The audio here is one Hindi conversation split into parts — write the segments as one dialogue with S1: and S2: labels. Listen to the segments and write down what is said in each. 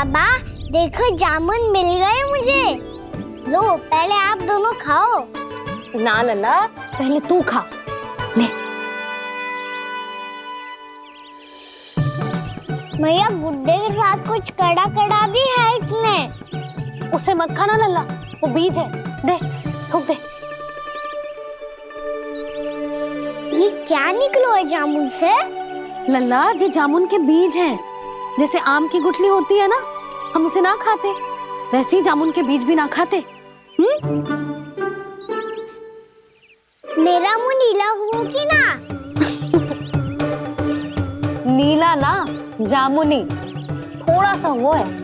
S1: बाबा देखो जामुन मिल गए मुझे। लो पहले आप दोनों खाओ।
S2: ना लल्ला, पहले तू खा ले।
S1: भैया गुड्डे के साथ कुछ कड़ा कड़ा भी है इसमें।
S2: उसे मत खाना लल्ला, वो बीज है। दे, थूक दे।
S1: ये क्या निकलो है जामुन से?
S2: लल्ला, ये जामुन के बीज हैं। जैसे आम की गुठली होती है ना, हम उसे ना खाते, वैसे ही जामुन के बीज भी ना खाते।
S1: मेरा मुंह नीला हुआ कि ना?
S2: नीला ना, जामुनी, थोड़ा सा वो है।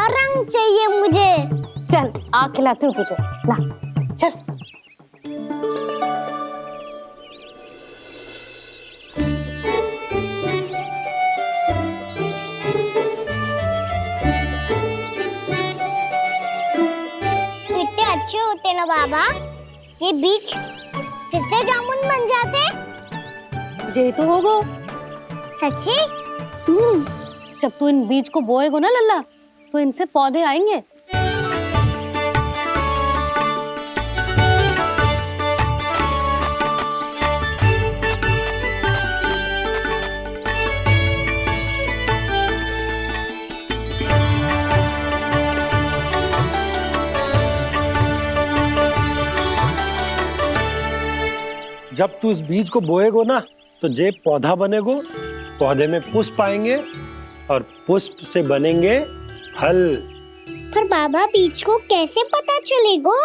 S1: रंग चाहिए मुझे।
S2: चल आ खिलाती हूँ तुझे, ला चल।
S1: कितने अच्छे होते ना बाबा, ये बीज फिर से जामुन बन जाते।
S2: जे तो होगो।
S1: सच्ची?
S2: जब तू इन बीज को बोएगो ना लल्ला, तो इनसे पौधे आएंगे।
S3: जब तू इस बीज को बोएगो ना, तो जे पौधा बनेगो, पौधे में पुष्प आएंगे और पुष्प से बनेंगे फल।
S1: पर बाबा बीज को कैसे पता चलेगा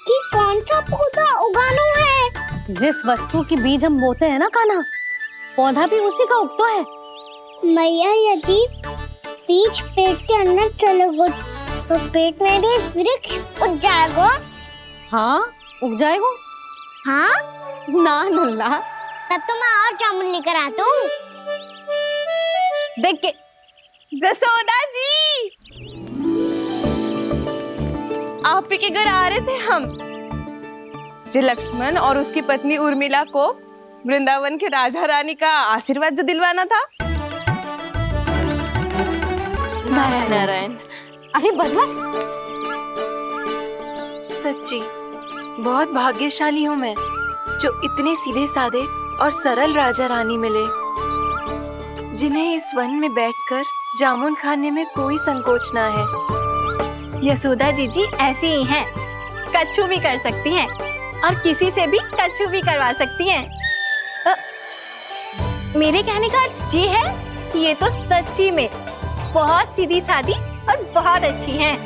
S1: कि कौन सा पौधा उगाना है?
S2: जिस वस्तु की बीज हम बोते हैं ना कान्हा, पौधा भी उसी का उगता है।
S1: मैया यदि बीज पेट के अंदर चलेगा तो पेट में भी वृक्ष उग जाएगा।
S2: हाँ उग जाएगा।
S1: हाँ
S2: ना लल्ला,
S1: तब तो मैं और जामुन लेकर आता हूँ।
S2: देख के।
S4: जसोदा जी, आप ही के घर आ रहे थे हम। जो लक्ष्मण और उसकी पत्नी उर्मिला को वृंदावन के राजा रानी का आशीर्वाद जो दिलवाना था।
S5: नारायण नारायण।
S2: अरे बस बस।
S5: सच्ची बहुत भाग्यशाली हूँ मैं, जो इतने सीधे साधे और सरल राजा रानी मिले, जिन्हें इस वन में बैठकर जामुन खाने में कोई संकोच ना है।
S6: यशोदा जीजी ऐसी ही हैं, कच्छू भी कर सकती हैं और किसी से भी कच्छू भी करवा सकती हैं। मेरे कहने का अर्थ ये है कि ये तो सच्ची में बहुत सीधी सादी और बहुत अच्छी हैं।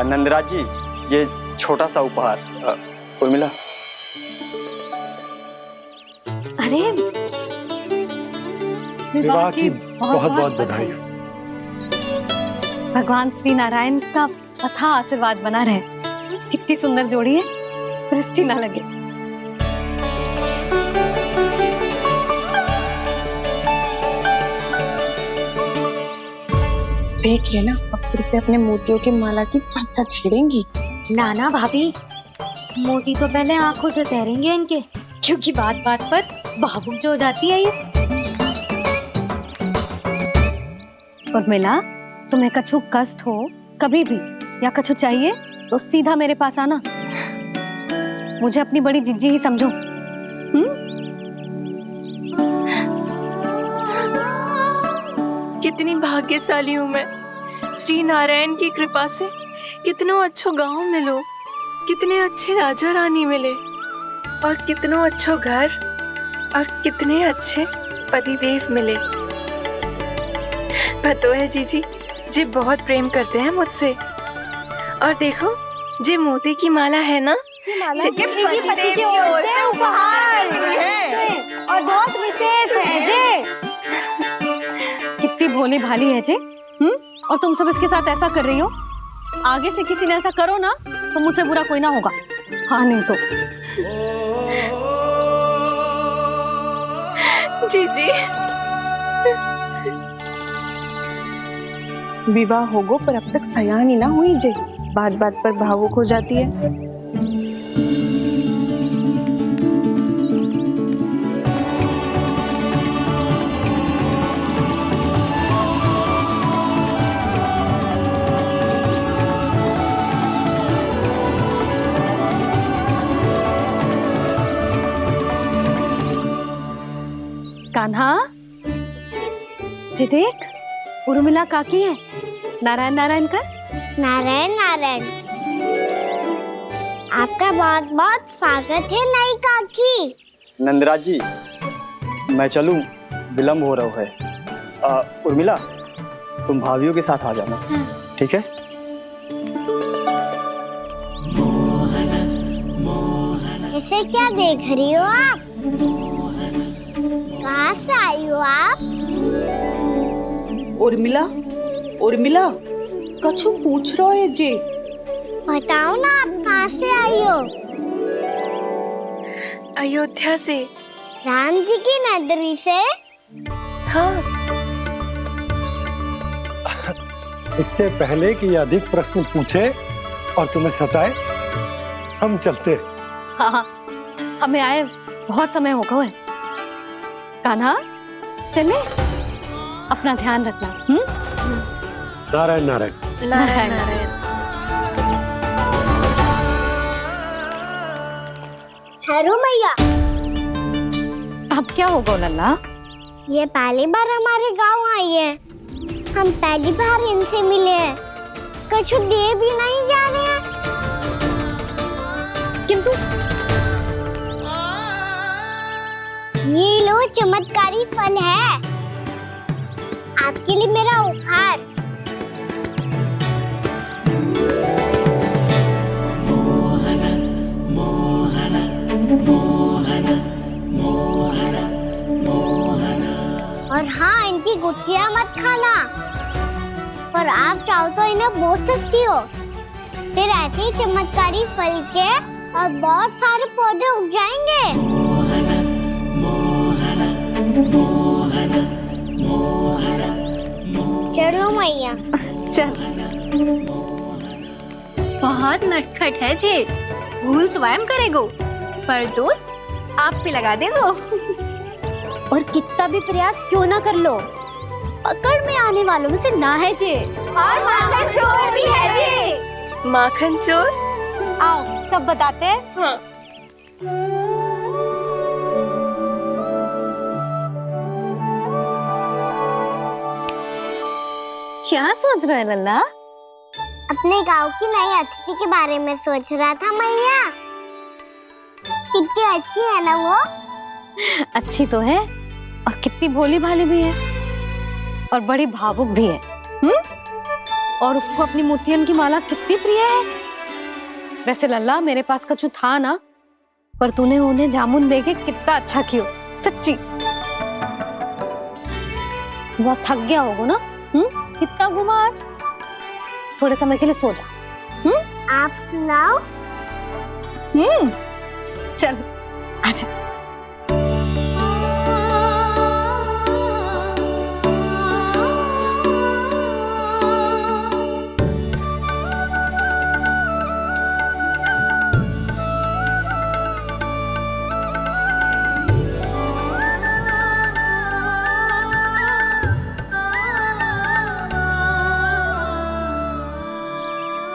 S7: नंदराज जी, ये छोटा सा उपहार। उर्मिला।
S2: अरे
S3: विवाह की बहुत बहुत बधाई।
S2: भगवान श्री नारायण का अथाह आशीर्वाद बना रहे। कितनी सुंदर जोड़ी है, दृष्टि ना लगे।
S4: देख लेना, अब फिर से अपने मोतियों की माला की चर्चा छेड़ेंगी।
S8: नाना भाभी, मोती तो पहले आंखों से तैरेंगे इनके, क्योंकि बात बात पर भावुक जो हो जाती है ये।
S2: उर्मिला, तुम्हें कछु कष्ट हो कभी भी या कछु चाहिए तो सीधा मेरे पास आना। मुझे अपनी बड़ी जिज्जी ही समझो।
S5: कितनी भाग्यशाली हूँ मैं, श्री नारायण की कृपा से कितनों अच्छो गांव मिलो, कितने अच्छे राजा रानी मिले, और कितनों अच्छो घर और कितने अच्छे पतिदेव मिले। पतो है जीजी, जी बहुत प्रेम करते हैं मुझसे। और देखो, जे मोती की माला है ना,
S8: पति की ओर से उपहार और बहुत विशेष है जे।
S2: कितनी भोली भाली है जे। और तुम सब इसके साथ ऐसा कर रही हो। आगे से किसी ने ऐसा करो ना, तो मुझसे बुरा कोई ना होगा। हाँ नहीं तो।
S5: जीजी,
S4: विवाह होगो पर अब तक सयानी ना हुई जे, बात बात पर भावुक हो जाती है।
S2: कान्हा, जी देख, उर्मिला काकी है। नारायण नारायण कर।
S1: नारायण नारायण। आपका बहुत बहुत स्वागत है नई काकी।
S7: नंदराज जी, मैं चलूं, विलम्ब हो रहा है। उर्मिला, तुम भाभियों के साथ आ जाना, ठीक है?
S1: इसे क्या देख रही हो आप? कहाँ से आई हो आप?
S4: उर्मिला, उर्मिला, कछु पूछ रहा है जे।
S1: बताओ ना आप कहाँ से आई हो?
S5: अयोध्या से।
S1: राम जी की नगरी से?
S5: हाँ।
S3: इससे पहले कि अधिक प्रश्न पूछे और तुम्हें सताए, हम चलते।
S2: हाँ हाँ, हमें आए बहुत समय हो गया है। कान्हा, चले, अपना ध्यान रखना।
S3: नारायण नारायण।
S5: नारायण नारायण।
S1: ठहरू मैया,
S2: अब क्या होगा लल्ला?
S1: ये पहली बार हमारे गांव आई है। हम पहली बार इनसे मिले हैं। कछु दे भी नहीं जा रहे हैं।
S2: किंतु
S1: ये लो चमत्कारी फल है, आपके लिए मेरा उपहार। और हाँ, इनकी गुठलियां मत खाना। और आप चाहो तो इन्हें बो सकती हो। फिर ऐसे ही चमत्कारी फल के और बहुत सारे पौधे उग जाएंगे। चलो मैया।
S2: चल।
S6: बहुत नटखट है जे, भूल स्वयं करेगो, पर दोस्त आप पे लगा देगो।
S8: और कितना भी प्रयास क्यों ना कर लो, पकड़ में आने वालों में से ना है जे।
S6: और माखन चोर भी है जे।
S5: माखन चोर?
S8: आओ सब बताते हैं।
S4: हाँ।
S2: क्या सोच रहा है लल्ला?
S1: अपने गांव की नई अतिथि के बारे में सोच रहा था मैया। कितनी अच्छी है ना वो?
S2: अच्छी तो है और कितनी भोली भाली भी है और बड़ी भावुक भी है। और उसको अपनी मोतियन की माला कितनी प्रिय है। वैसे लल्ला, मेरे पास कछु था ना, पर तूने उन्हें जामुन देके कितना अच्छा किया, सच्ची। बहुत थक गया होगा ना? कितना घुमा आज? थोड़े समय के लिए सो जा।
S1: आप सुनाओ।
S2: चल आजा।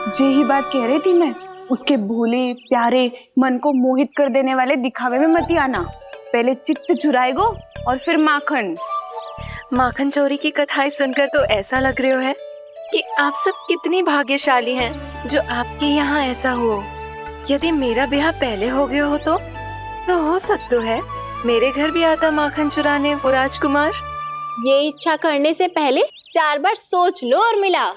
S4: जे ही बात कह रही थी मैं, उसके भोले प्यारे मन को मोहित कर देने वाले दिखावे में मत आना। पहले चित्त चुराएगो और फिर माखन।
S5: माखन चोरी की कथाएं सुनकर तो ऐसा लग रहा है कि आप सब कितनी भाग्यशाली हैं जो आपके यहाँ ऐसा हो। यदि मेरा ब्याह पहले हो गया हो तो हो सकता है मेरे घर भी आता माखन चुराने वो राजकुमार।
S6: ये इच्छा करने से पहले 4 बार सोच लो और मिला।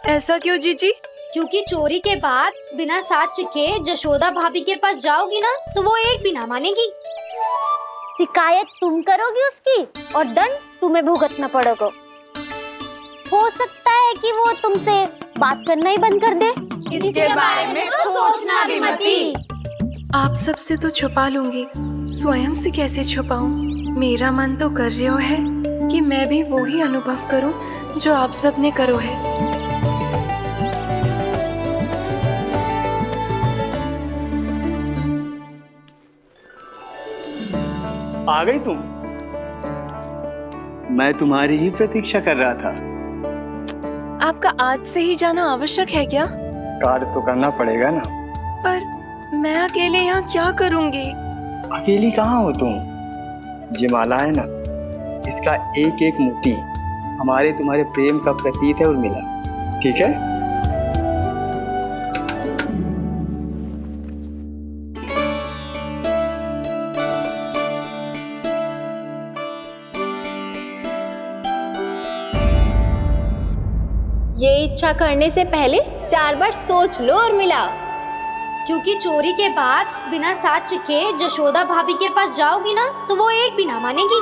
S5: ऐसा क्यों जीजी?
S8: क्योंकि चोरी के बाद बिना साक्ष्य के जशोदा भाभी के पास जाओगी ना, तो वो एक भी ना मानेगी।
S1: शिकायत तुम करोगी उसकी और दंड तुम्हें भुगतना पड़ेगा। हो सकता है कि वो तुमसे बात करना ही बंद कर दे।
S6: इसके बारे में तो सोचना भी मती।
S5: आप सबसे तो छुपा लूंगी, स्वयं से कैसे छुपाऊं? मेरा मन तो कर रहा है कि मैं भी वो ही अनुभव करूं जो आप सबने करो है।
S7: आ गई तुम? मैं तुम्हारी ही प्रतीक्षा कर रहा था।
S5: आपका आज से ही जाना आवश्यक है क्या?
S7: कार्य तो करना पड़ेगा ना।
S5: पर मैं अकेले यहाँ क्या करूँगी?
S7: अकेली कहाँ हो तुम? ये माला है ना, इसका एक एक मोती हमारे तुम्हारे प्रेम का प्रतीक है उर्मिला, ठीक है?
S6: ये इच्छा करने से पहले 4 बार सोच लो उर्मिला।
S8: क्योंकि चोरी के बाद बिना साथ चखे जशोदा भाभी के पास जाओगी ना तो वो एक भी ना मानेगी।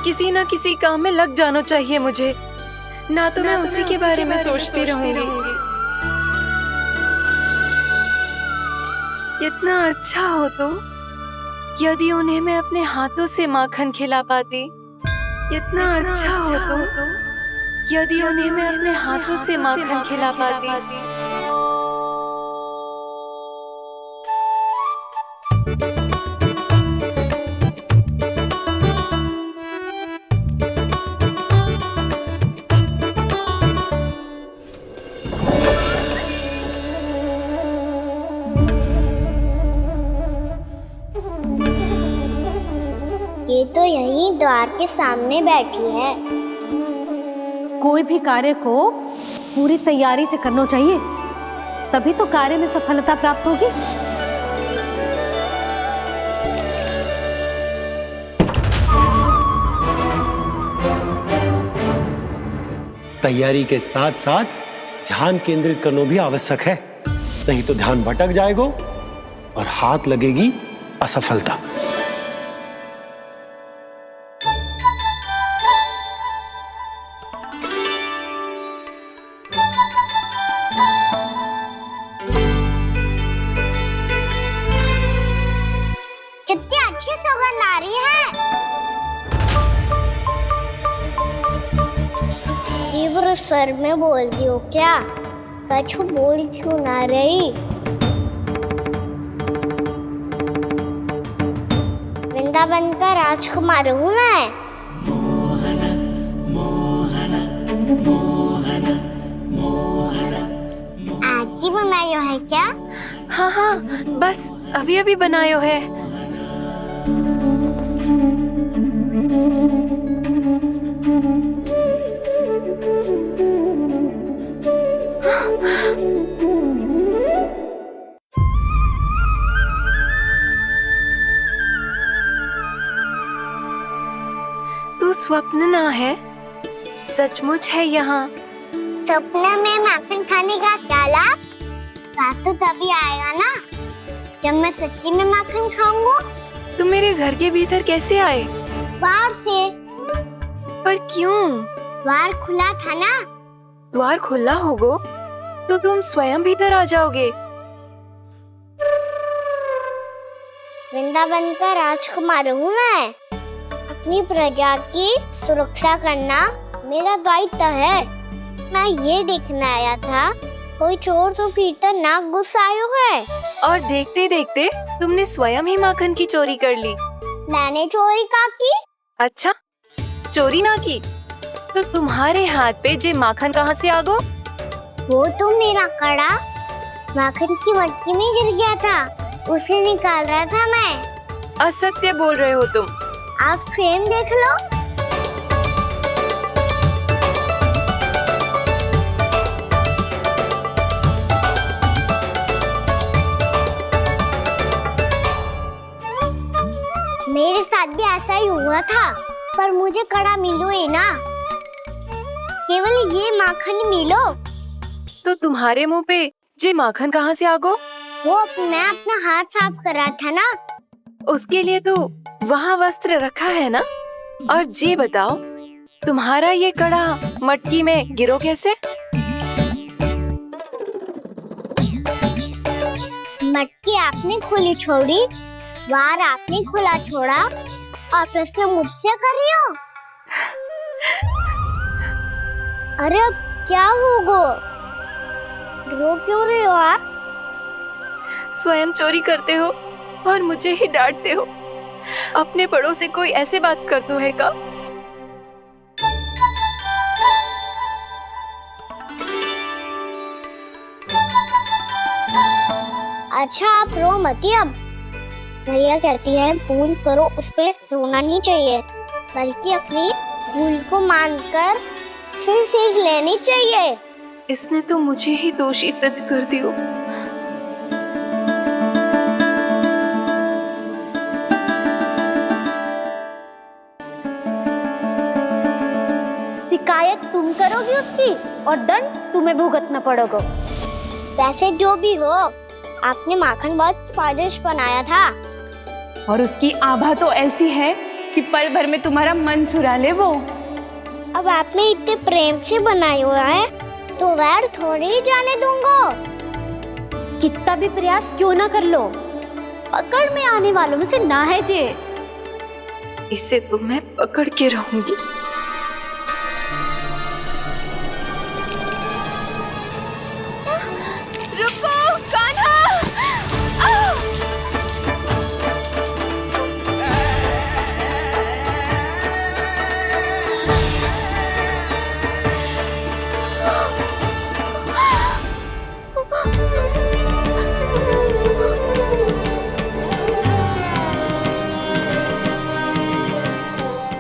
S5: किसी ना किसी काम में लग जाना चाहिए मुझे, ना तो मैं उसी के बारे में सोचती रहूंगी। इतना अच्छा हो तो यदि उन्हें मैं अपने हाथों से माखन खिला पाती। इतना अच्छा हो तो यदि उन्हें मैं अपने हाथों से माखन खिला पाती।
S1: ये तो यहीं द्वार के सामने बैठी है।
S2: कोई भी कार्य को पूरी तैयारी से करना चाहिए, तभी तो कार्य में सफलता प्राप्त होगी।
S3: तैयारी के साथ साथ ध्यान केंद्रित करना भी आवश्यक है, नहीं तो ध्यान भटक जाएगा और हाथ लगेगी असफलता।
S1: कितनी अच्छी सुगंध आ रही है। तीव्र स्वर में बोल दी हो क्या? कछु बोल क्यों ना रही? वृंदावन का राजकुमार हूँ मैं। आज ही बनायो है क्या?
S5: हाँ हाँ, बस अभी अभी बनायो है। तू स्वप्न ना है, सचमुच है यहाँ।
S1: सपने में माखन खाने का क्या लाभ? स्वाद तो तभी आएगा ना जब मैं सच्ची में माखन खाऊंगा।
S5: तुम मेरे घर के भीतर कैसे आए?
S1: बाहर से।
S5: पर क्यों?
S1: द्वार खुला था ना।
S5: द्वार खुला होगा तो तुम स्वयं भीतर आ जाओगे।
S1: वृंदावन का राजकुमार हूँ मैं। अपनी प्रजा की सुरक्षा करना मेरा दायित्व है। मैं ये देखने आया था कोई चोर तो भीतर ना घुस आयो है।
S5: और देखते देखते तुमने स्वयं ही माखन की चोरी कर ली।
S1: मैंने चोरी का की?
S5: अच्छा, चोरी ना की तो तुम्हारे हाथ पे जे माखन कहाँ से आ गो?
S1: वो तो मेरा कड़ा माखन की मटकी में गिर गया था, उसे निकाल रहा था मैं।
S5: असत्य बोल रहे हो तुम।
S1: आप फ्रेम देख लो। मेरे साथ भी ऐसा ही हुआ था, पर मुझे कड़ा मिलो ही ना, केवल ये माखन ही मिलो।
S5: तो तुम्हारे मुंह पे जे माखन कहाँ से आ गो?
S1: वो मैं अपना हाथ साफ कर रहा था ना।
S5: उसके लिए तो वहाँ वस्त्र रखा है ना। और जे बताओ, तुम्हारा ये कड़ा मटकी में गिरो कैसे?
S1: मटकी आपने खुली छोड़ी, वार आपने खुला छोड़ा और प्रश्न मुझसे करियो। अरे अब क्या होगा? रो क्यों रहे हो आप?
S5: स्वयं चोरी करते हो और मुझे ही डांटते हो। अपने बड़ों से कोई ऐसे बात कर दो है का?
S1: अच्छा आप रो मती अब। भैया कहती है भूल करो, उस पे रोना नहीं चाहिए, बल्कि अपनी भूल को मानकर फिर सीख लेनी चाहिए।
S5: इसने तो मुझे ही दोषी सिद्ध कर दियो।
S1: शिकायत तुम करोगी उसकी और दंड तुम्हें भुगतना पड़ेगा। वैसे जो भी हो, आपने माखन बहुत स्वादिष्ट बनाया था।
S4: और उसकी आभा तो ऐसी है कि पल भर में तुम्हारा मन चुरा ले वो।
S1: अब आपने इतने प्रेम से बनाया हुआ है तो वैर थोड़ी ही जाने दूंगा।
S6: कितना भी प्रयास क्यों ना कर लो, पकड़ में आने वालों में से ना है जे।
S5: इसे तो मैं पकड़ के रहूंगी। रुको कान्हा!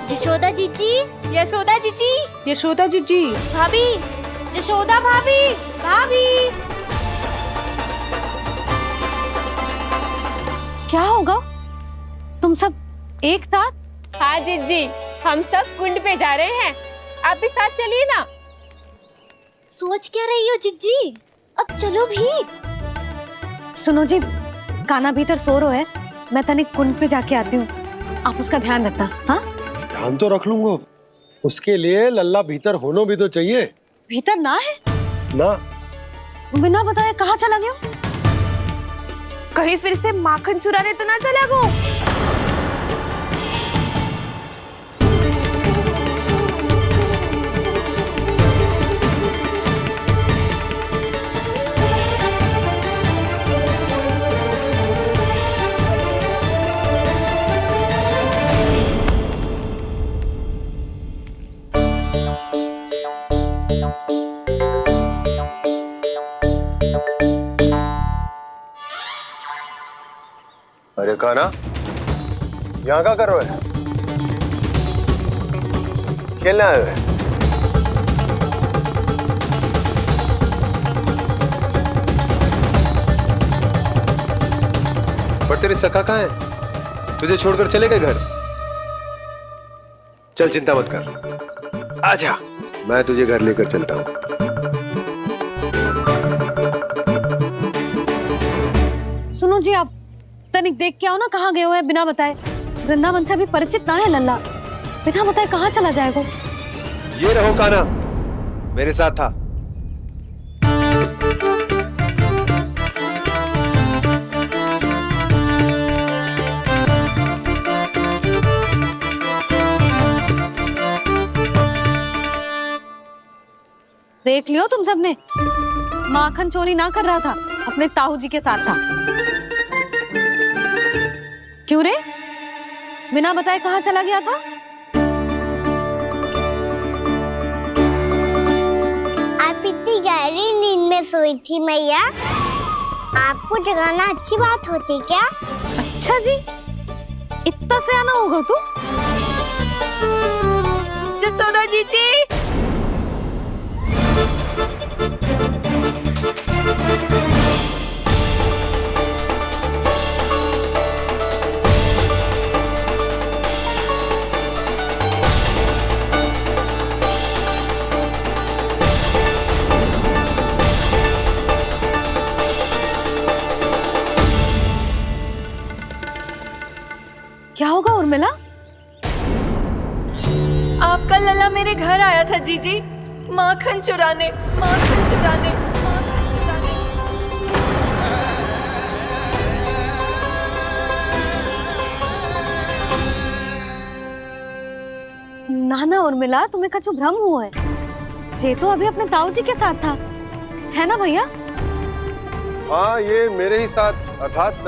S6: यशोदा जीजी,
S4: यशोदा जीजी, यशोदा जीजी,
S6: भाभी, यशोदा भाभी, भाभी।
S2: क्या होगा? तुम सब एक साथ?
S4: हाँ जीजी, हम सब कुंड पे जा रहे हैं, आप भी साथ चलिए ना।
S6: सोच क्या रही हो जीजी? अब चलो भी।
S2: सुनो जी, कान्हा भीतर सो रहा है, मैं तनिक कुंड पे जाके आती हूँ, आप उसका ध्यान रखना। हाँ,
S3: ध्यान तो रख लूंगा, उसके लिए लल्ला भीतर होना भी तो चाहिए।
S2: भीतर ना है?
S3: ना,
S2: बिना बताए कहाँ चला गया?
S4: कहीं फिर से माखन चुराने तो ना चला गो।
S3: अरे कान्हा, यहाँ क्या कर रहे हो? खेलने आए हुए?
S9: पर तेरे सखा कहाँ है? तुझे छोड़कर चले गए घर? चल चिंता मत कर, आजा, मैं तुझे घर लेकर चलता हूँ।
S2: सुनो जी, आप तनिक देख के आओ ना, कहाँ गए हुए हैं बिना बताए। वृंदावन से अभी परिचित ना है लल्ला, बिना बताए कहाँ चला जाएगा?
S9: ये रहो कान्हा, मेरे साथ था।
S2: देख लियो तुम सबने, माखन चोरी ना कर रहा था, अपने ताऊ जी के साथ था। क्यों रे, बिना बताए कहाँ चला गया था?
S1: आप इतनी गहरी नींद में सोई थी मैया, आपको जगाना अच्छी बात होती क्या?
S2: अच्छा जी, इतना सयाना होगा तू?
S5: यशोदा जीजी,
S2: क्या होगा उर्मिला?
S5: आपका लल्ला मेरे घर आया था जीजी, माखन चुराने, माखन चुराने, माखन चुराने।
S2: ना ना उर्मिला, तुम्हें कछु भ्रम हुआ है। जे तो अभी अपने ताऊ जी के साथ था, है ना भैया?
S9: हाँ, ये मेरे ही साथ, अर्थात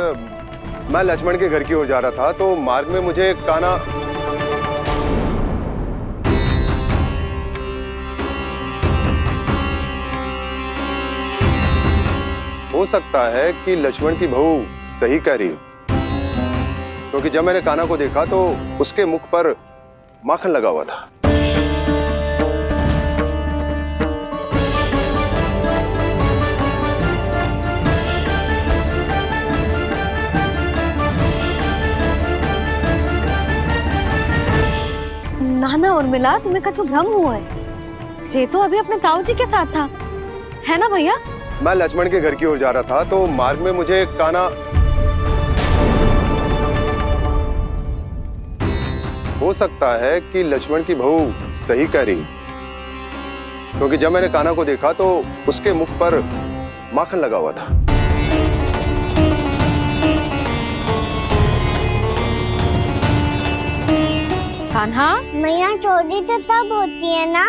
S9: मैं लक्ष्मण के घर की ओर जा रहा था तो मार्ग में मुझे कान्हा हो सकता है कि लक्ष्मण की बहू सही कह रही हो, क्योंकि जब मैंने कान्हा को देखा तो उसके मुख पर माखन लगा हुआ था।
S2: ना उर्मिला, तुम्हें कछु भ्रम हुआ है। जे तो अभी अपने ताऊ जी के साथ था, है ना भैया?
S9: मैं लक्ष्मण के घर की ओर जा रहा था तो मार्ग में मुझे कान्हा हो सकता है कि लक्ष्मण की बहू सही कह रही, क्योंकि जब मैंने कान्हा को देखा तो उसके मुख पर माखन लगा हुआ था।
S2: कान्हा,
S1: मैया चोरी तो तब होती है ना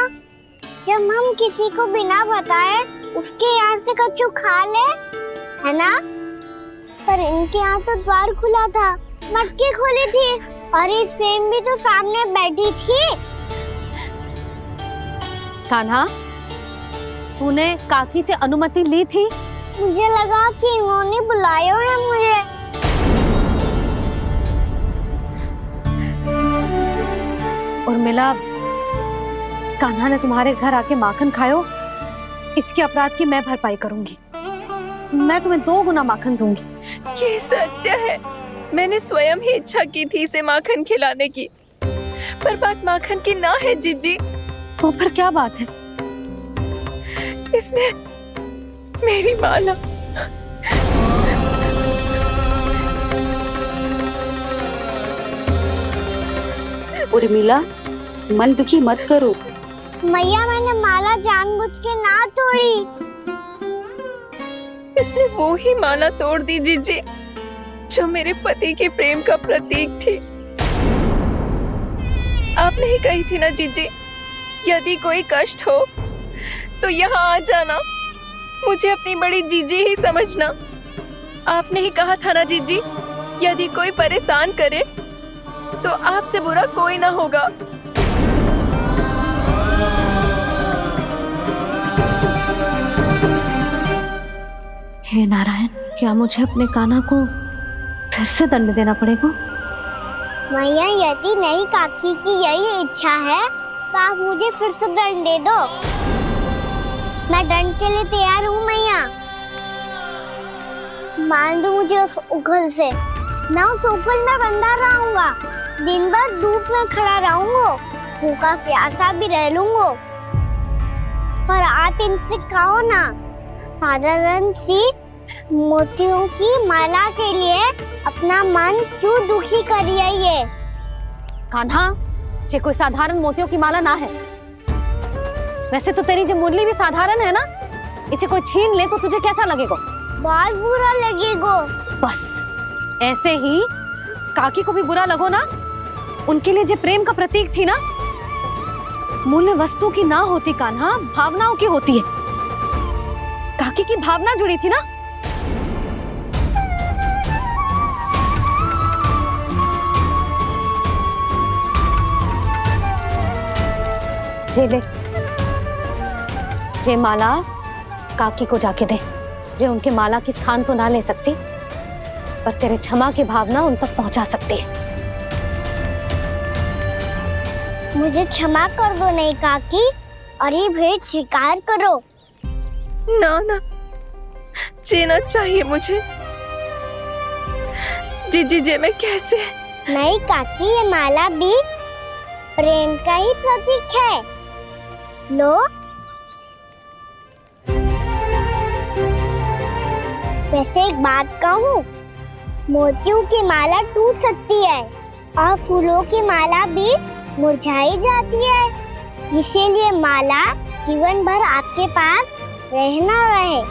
S1: जब हम किसी को बिना बताए उसके यहाँ से कछु खा ले, है ना? पर इनके यहाँ तो द्वार खुला था, मटकी खोली थी और इस फेम भी तो सामने बैठी थी।
S2: कान्हा, तूने काकी से अनुमति ली थी?
S1: मुझे लगा कि इन्होंने बुलाया है मुझे।
S2: उर्मिला, कान्हा ने तुम्हारे घर आके माखन खायो, इसके अपराध की मैं भरपाई करूंगी। मैं तुम्हें 2 गुना माखन दूंगी।
S5: ये सत्य है, मैंने स्वयं ही इच्छा की थी इसे माखन खिलाने की, पर बात माखन की ना है जीजी।
S2: तो फिर क्या बात है?
S5: इसने मेरी माला
S10: उर्मिला, मन दुखी मत करो।
S1: मैया, मैंने माला जानबूझ के ना तोड़ी।
S5: इसने वो ही माला तोड़ दी जीजी जो मेरे पति के प्रेम का प्रतीक थी। आपने ही कही थी ना जीजी, यदि कोई कष्ट हो तो यहाँ आ जाना, मुझे अपनी बड़ी जीजी ही समझना। आपने ही कहा था ना जीजी, यदि कोई परेशान करे तो आपसे बुरा कोई ना होगा।
S2: हे नारायण, क्या मुझे अपने कान्हा को फिर से दंड देना पड़ेगा?
S1: मैया, यदि नहीं काकी की यही इच्छा है तो आप मुझे फिर से दंड दे दो। मैं दंड के लिए तैयार हूँ मैया। मान दो मुझे उस उखल से, मैं उस उखल में बंधा रहूंगा, दिन भर धूप में खड़ा रहूंगा, भूखा प्यासा भी रह लूंगा। पर आप इनसे कहो ना, साधारण सी मोतियों की माला के लिए अपना मन क्यों दुखी करिए? ये
S2: कान्हा, ये कोई साधारण मोतियों की माला ना है। वैसे तो तेरी जो मुरली भी साधारण है ना, इसे कोई छीन ले तो तुझे कैसा लगेगा?
S1: बहुत बुरा लगेगा।
S2: बस ऐसे ही काकी को भी बुरा लगो ना। उनके लिए जो प्रेम का प्रतीक थी ना, मूल्य वस्तु की ना होती कान्हा, भावनाओं की होती है। काकी की भावना जुड़ी थी ना। जे ले, जे माला काकी को जाके दे। जे उनके माला की स्थान तो ना ले सकती, पर तेरे क्षमा की भावना उन तक पहुंचा सकती है।
S1: मुझे क्षमा कर दो नहीं काकी, और ये भेंट स्वीकार करो।
S5: ना ना, जीना चाहिए मुझे। जीजी जे मैं कैसे?
S1: नहीं काकी, ये माला भी प्रेम का ही प्रतीक है। लो, वैसे एक बात कहूँ, मोतियों की माला टूट सकती है और फूलों की माला भी मुरझाई जाती है। इसीलिए माला जीवन भर आपके पास रहना रहे।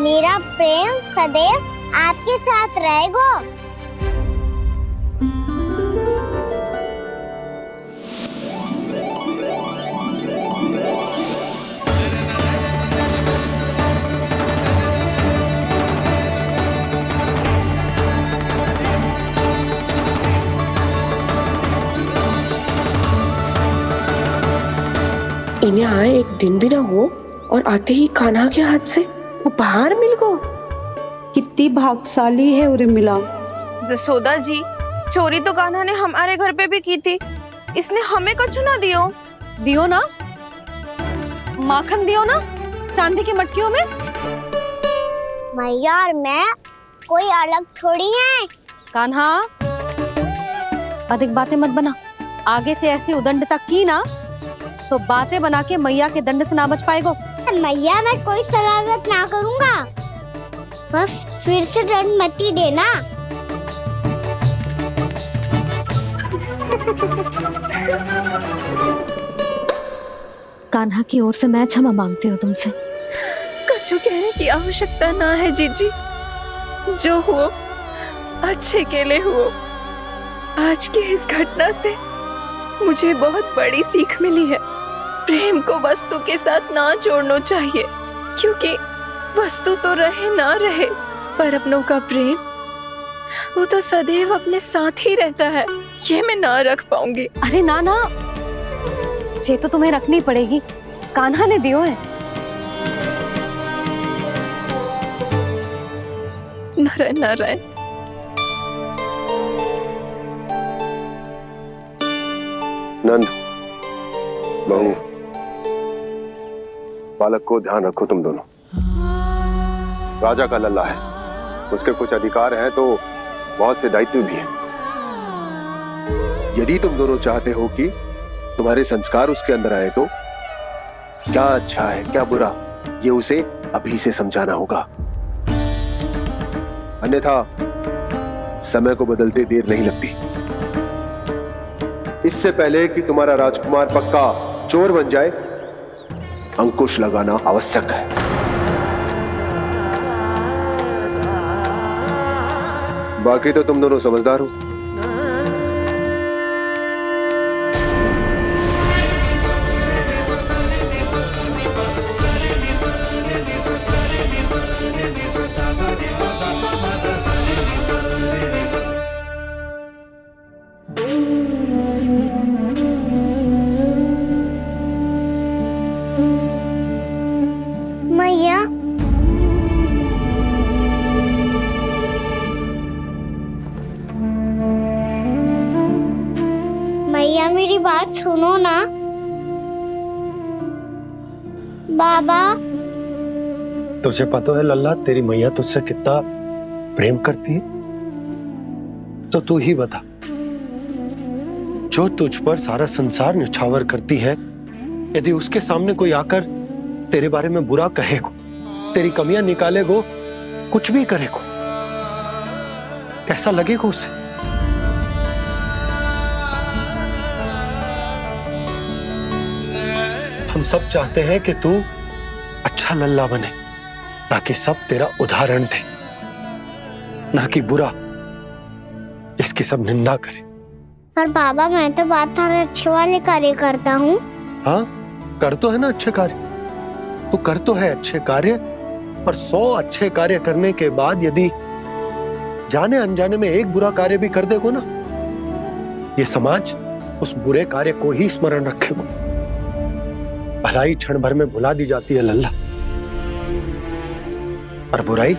S1: मेरा प्रेम सदैव आपके साथ रहेगा।
S11: इन्हें आए एक दिन भी ना हो और आते ही कान्हा के हाथ से वो बाहर मिल गो।
S10: कितनी भाग्यशाली है उर्मिला।
S4: जसोदा जी, चोरी तो कान्हा ने हमारे घर पे भी की थी, इसने हमें कछु ना दियो।
S2: दियो ना, माखन दियो ना चांदी की मटकियों में।
S1: मैया और मैं कोई अलग थोड़ी हैं।
S2: कान्हा, अधिक बातें मत बना। आगे से ऐसी उदंडता की ना तो बातें बना के मैया के दंड से ना बच पाएगो।
S1: मैया मैं कोई शरारत ना करूंगा, बस फिर से दंड मत ही देना।
S8: कान्हा की ओर से मैं क्षमा मांगती हूँ तुमसे।
S5: कछु कहने की आवश्यकता ना है जीजी, जो हुआ अच्छे के लिए हुआ। आज की इस घटना से मुझे बहुत बड़ी सीख मिली है। प्रेम को वस्तु के साथ ना जोड़ना चाहिए, क्योंकि वस्तु तो रहे ना रहे, पर अपनों का प्रेम वो तो सदैव अपने साथ ही रहता है। ये मैं ना रख पाऊंगी।
S2: अरे ना ना, ये तो तुम्हें रखनी पड़ेगी, कान्हा ने दियो है।
S5: नारायण नारायण।
S9: नंद, बहू, बालक को ध्यान रखो तुम दोनों। राजा का लल्ला है, उसके कुछ अधिकार हैं तो बहुत से दायित्व भी हैं। यदि तुम दोनों चाहते हो कि तुम्हारे संस्कार उसके अंदर आए तो क्या अच्छा है क्या बुरा, ये उसे अभी से समझाना होगा। अन्यथा समय को बदलते देर नहीं लगती। इससे पहले कि तुम्हारा राजकुमार पक्का चोर बन जाए, अंकुश लगाना आवश्यक है। बाकी तो तुम दोनों समझदार हो।
S1: मैया, मैया मेरी बात सुनो ना। बाबा,
S3: तुझे पता है लल्ला, तेरी मैया तुझसे कितना प्रेम करती है, तो तू ही बता, जो तुझ पर सारा संसार न्यौछावर करती है, यदि उसके सामने कोई आकर तेरे बारे में बुरा कहेगो, तेरी कमियां निकालेगो, कुछ भी करेगो, कैसा लगेगा उसे? हम सब चाहते हैं कि तू अच्छा लल्ला बने, ताकि सब तेरा उदाहरण दे, ना कि बुरा जिसकी सब निंदा करे।
S1: पर बाबा मैं तो बात हर अच्छे वाले कार्य करता हूँ।
S3: हाँ, कर तो है ना अच्छे कार्य, तू कर तो है अच्छे कार्य, पर 100 अच्छे कार्य करने के बाद यदि जाने अनजाने में एक बुरा कार्य भी कर देगो ना, ये समाज उस बुरे कार्य को ही स्मरण रखेगो। भलाई क्षण भर में भुला दी जाती है लल्ला, और बुराई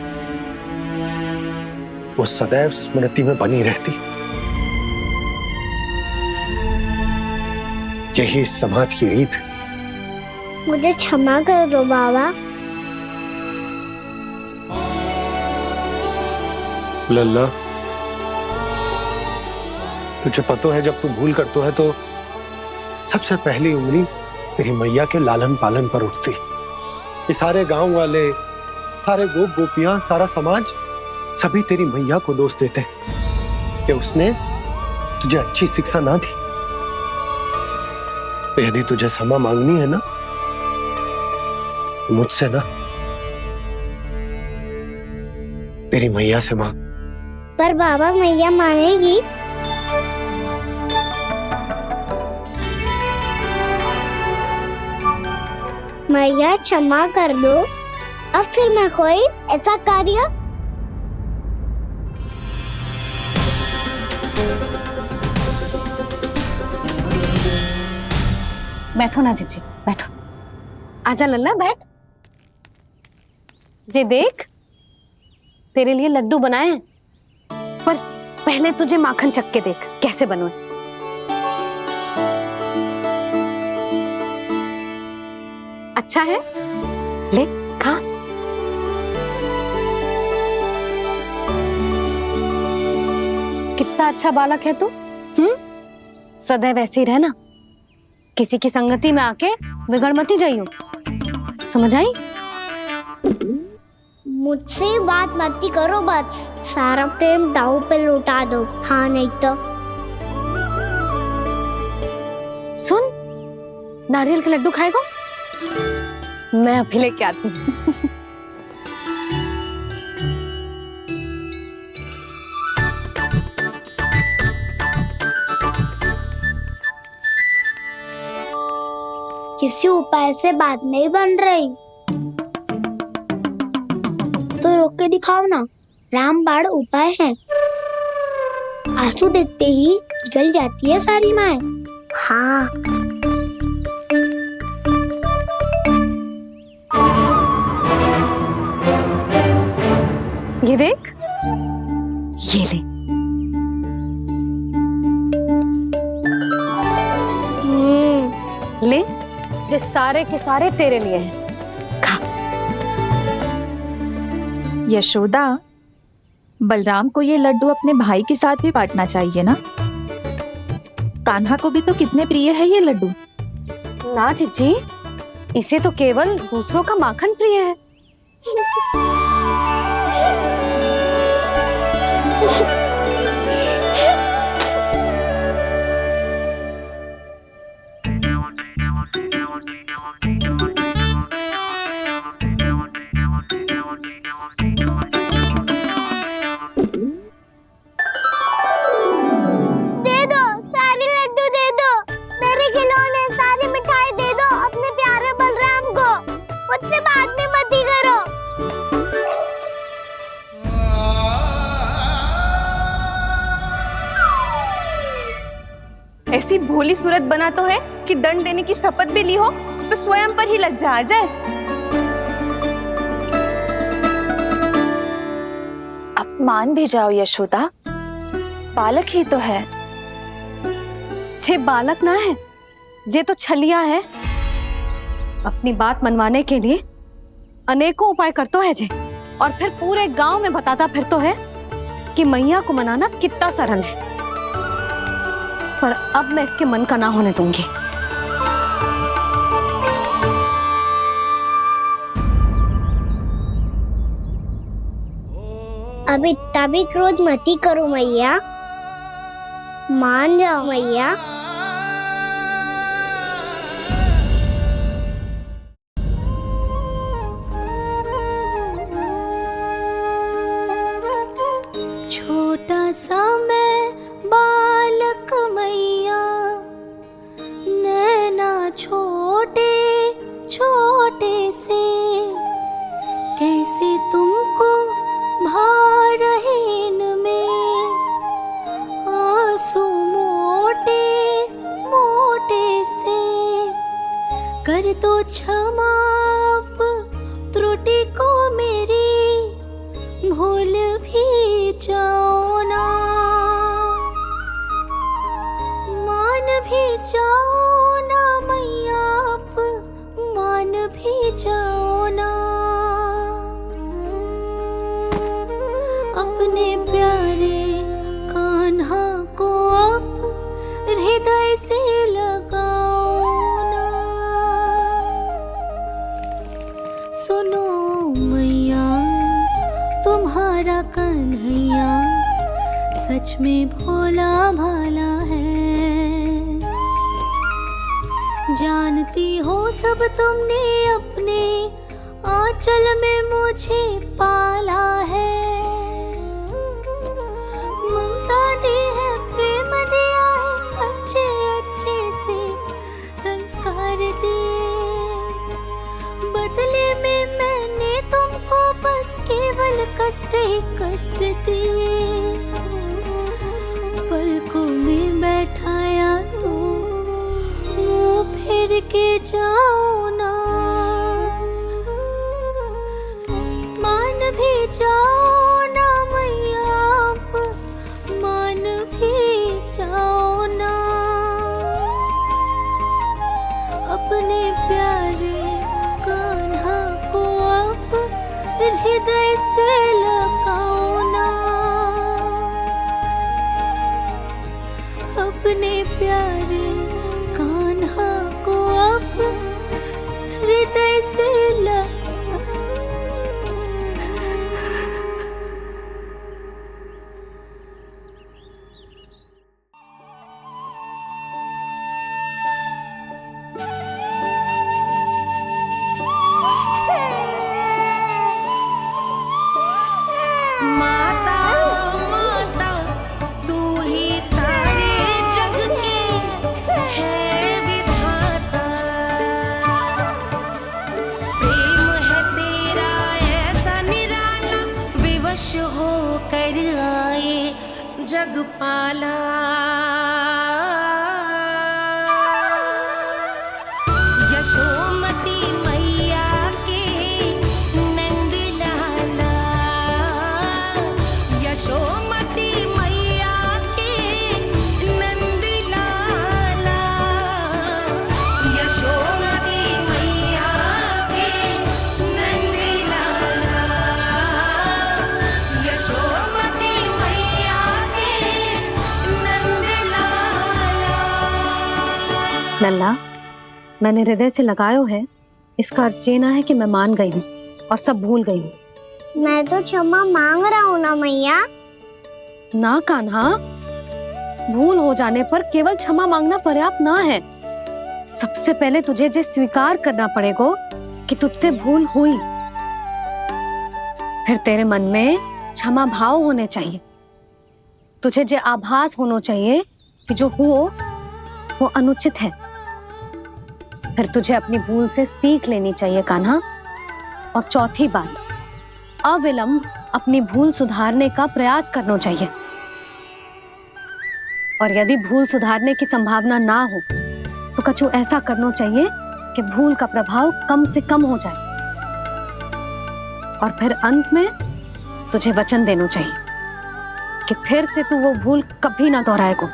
S3: वो सदैव स्मृति में बनी रहती। यही इस समाज की रीत।
S1: मुझे क्षमा कर दो बाबा।
S3: लल्ला, तुझे पता है जब तू भूल करतो है तो सबसे पहली उंगली तेरी मैया के लालन पालन पर उठती। ये सारे गांव वाले, सारे गोप गोपियां, सारा समाज सभी तेरी मैया को दोष देते कि उसने तुझे अच्छी शिक्षा ना दी। तो यदि तुझे क्षमा मांगनी है ना, मुझसे ना, तेरी मैया से मांग।
S1: पर बाबा मैया मानेगी? मैया क्षमा कर दो, अब फिर मैं कोई ऐसा कार्य।
S2: बैठो ना जीजी, बैठो। आजा लल्ला बैठ। जे देख तेरे लिए लड्डू बनाए हैं, पर पहले तुझे माखन चख के देख कैसे बने। अच्छा है, ले खा। कितना अच्छा बालक है तू। सदैव ऐसे ही रहना, किसी की संगति में आके बिगड़ मत जाइयो, समझ आई?
S1: मुझसे बात मत करो, बस सारा प्रेम दाव पे लौटा दो। हाँ नहीं तो
S2: सुन, नारियल के लड्डू खाएगा? मैं अभी लेके आती हूँ।
S1: किसी उपाय से बात नहीं बन रही तो रोक के दिखाओ ना। रामबाण उपाय है, आंसू देखते ही पिघल जाती है सारी माए। हाँ
S2: ये देख, ये ले। ले, जो सारे के सारे तेरे लिए हैं, खा।
S12: यशोदा, बलराम को ये लड्डू अपने भाई के साथ भी बांटना चाहिए ना। कान्हा को भी तो कितने प्रिय है ये लड्डू।
S2: ना जीजी, इसे तो केवल दूसरों का माखन प्रिय है।
S4: ऐसी भोली सूरत बना तो है कि दंड देने की शपथ भी ली हो तो स्वयं पर ही लज्जा आ जाए।
S12: अब मान भी जाओ यशोदा, बालक ही तो है।
S2: छे बालक ना है, जे तो छलिया है। अपनी बात मनवाने के लिए अनेकों उपाय करतो है जे, और फिर पूरे गांव में बताता फिरतो है कि मैया को मनाना कितना सरल है। पर अब मैं इसके मन का ना होने दूंगी।
S1: अब इतना भी क्रोध मती करो मैया, मान जाओ मैया। छोटा सा मैं बालक मैया, नैना छोटे छोटे से, कैसे तुमको भा रहे इनमें आंसू मोटे मोटे से। कर दो क्षमा त्रुटि को मेरी, भूल भी जाओ ना, मान भी जाओ ना मैया, आप मान भी जाओ ना। अपने प्यारे कान्हा को अब हृदय से लगाओ ना। सुनो मैया, तुम्हारा कन्हैया सच में भोला भाला है। जानती हो सब तुमने अपने आंचल में मुझे पाला है। ममता दी है, प्रेम दिया है, अच्छे अच्छे से संस्कार दिए। बदले में मैंने तुमको बस केवल कष्ट ही कष्ट दिए। पलकों में बैठाया तो मुँह फेर के जाओ ना।
S13: यश हो कर आए जगपाला, यशोमती मैया के नंद लाला, यशोमती मैया के नंद लाला, यशोमती मैया के नंद लाला, यशोमती मैया के नंद लाला।
S2: लल्ला, मैंने हृदय से लगायो है, इसका अर्थ ये ना है कि मैं मान गई हूँ और सब भूल गई हूँ।
S1: मैं तो क्षमा मांग रहा हूँ ना मैया।
S2: ना कान्हा, भूल हो जाने पर केवल क्षमा मांगना पर्याप्त ना है। सबसे पहले तुझे जो स्वीकार करना पड़ेगा कि तुझसे भूल हुई, फिर तेरे मन में क्षमा भाव होने चाहिए। तुझे जो आभास होना चाहिए कि जो हुआ वो अनुचित है। फिर तुझे अपनी भूल से सीख लेनी चाहिए कान्हा। और चौथी बात, अविलंब अपनी भूल सुधारने का प्रयास करना चाहिए। और यदि भूल सुधारने की संभावना ना हो तो कछु ऐसा करना चाहिए कि भूल का प्रभाव कम से कम हो जाए। और फिर अंत में तुझे वचन देना चाहिए कि फिर से तू वो भूल कभी ना दोहराएगा।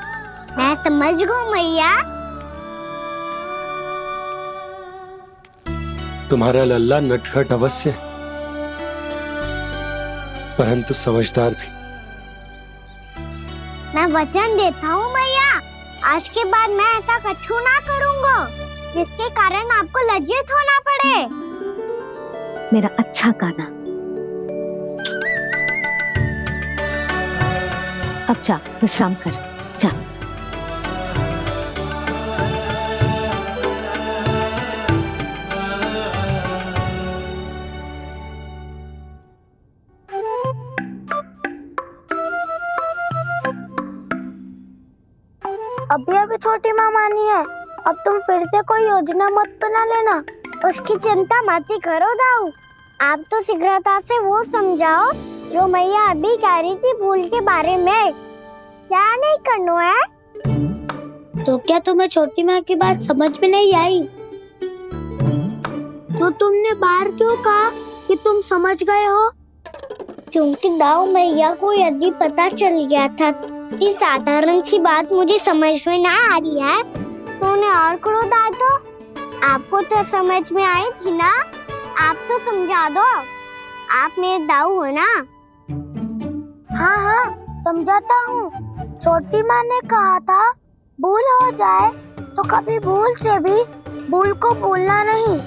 S1: मैं समझ गई मैया।
S3: तुम्हारा लल्ला नटखट अवश्य है, परंतु समझदार भी।
S1: मैं वचन देता हूँ मैया, आज के बाद मैं ऐसा कछु ना करूँगा जिसके कारण आपको लज्जित होना पड़े।
S2: मेरा अच्छा कान्हा, अब जा विश्राम कर, जा।
S1: अभी अभी छोटी माँ मानी है, अब तुम फिर से कोई योजना मत बना लेना। उसकी चिंता मत ही करो दाऊ। आप तो शीघ्रता से वो समझाओ जो मैया अभी कह रही थी भूल के बारे में। क्या नहीं करना है? तो क्या तुम्हें छोटी माँ की बात समझ में नहीं आई? तो तुमने बाहर क्यों कहा कि तुम समझ गए हो? क्योंकि दाऊ मैया को यदि पता चल गया था कि साधारण सी बात मुझे समझ में ना आ रही है तो उन्हें और क्रोध आए तो आपको तो समझ में आई थी ना। आप तो समझा दो, आप मेरे दाऊ हो ना। हाँ हाँ समझाता हूँ। छोटी माँ ने कहा था भूल हो जाए तो कभी भूल से भी भूल को भूलना नहीं।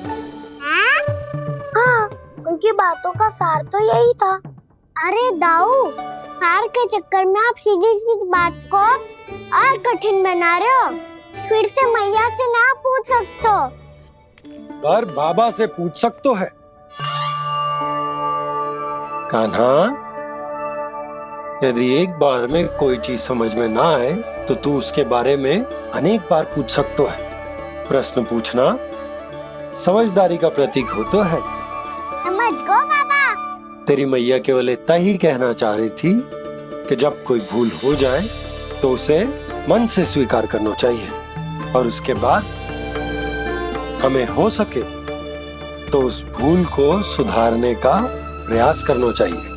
S1: हाँ उनकी बातों का सार तो यही था। अरे दाऊ, सार के चक्कर में आप सीधी सीधी बात को और कठिन बना रहे हो। फिर से मैया से ना पूछ सकते हो,
S3: पर बाबा से पूछ सकते है। कान्हा, यदि एक बार में कोई चीज समझ में ना आए तो तू उसके बारे में अनेक बार पूछ सकते है। प्रश्न पूछना समझदारी का प्रतीक होता है।
S1: समझ गो बाबा।
S3: तेरी मैया केवल इतना ही कहना चाह रही थी कि जब कोई भूल हो जाए तो उसे मन से स्वीकार करना चाहिए और उसके बाद हमें हो सके तो उस भूल को सुधारने का प्रयास करना चाहिए।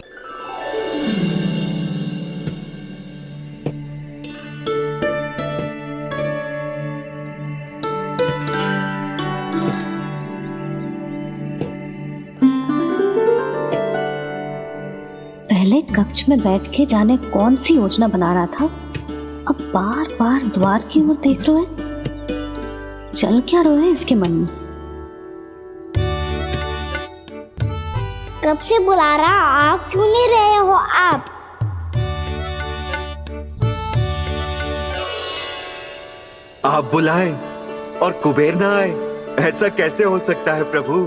S2: पहले कक्ष में बैठ के जाने कौन सी योजना बना रहा था, अब बार बार द्वार की ओर देख रहे हैं। चल क्या रहे हैं इसके मन में?
S1: कब से बुला रहा, आप क्यों नहीं रहे हो?
S14: आप बुलाएं और कुबेर ना आए, ऐसा कैसे हो सकता है प्रभु?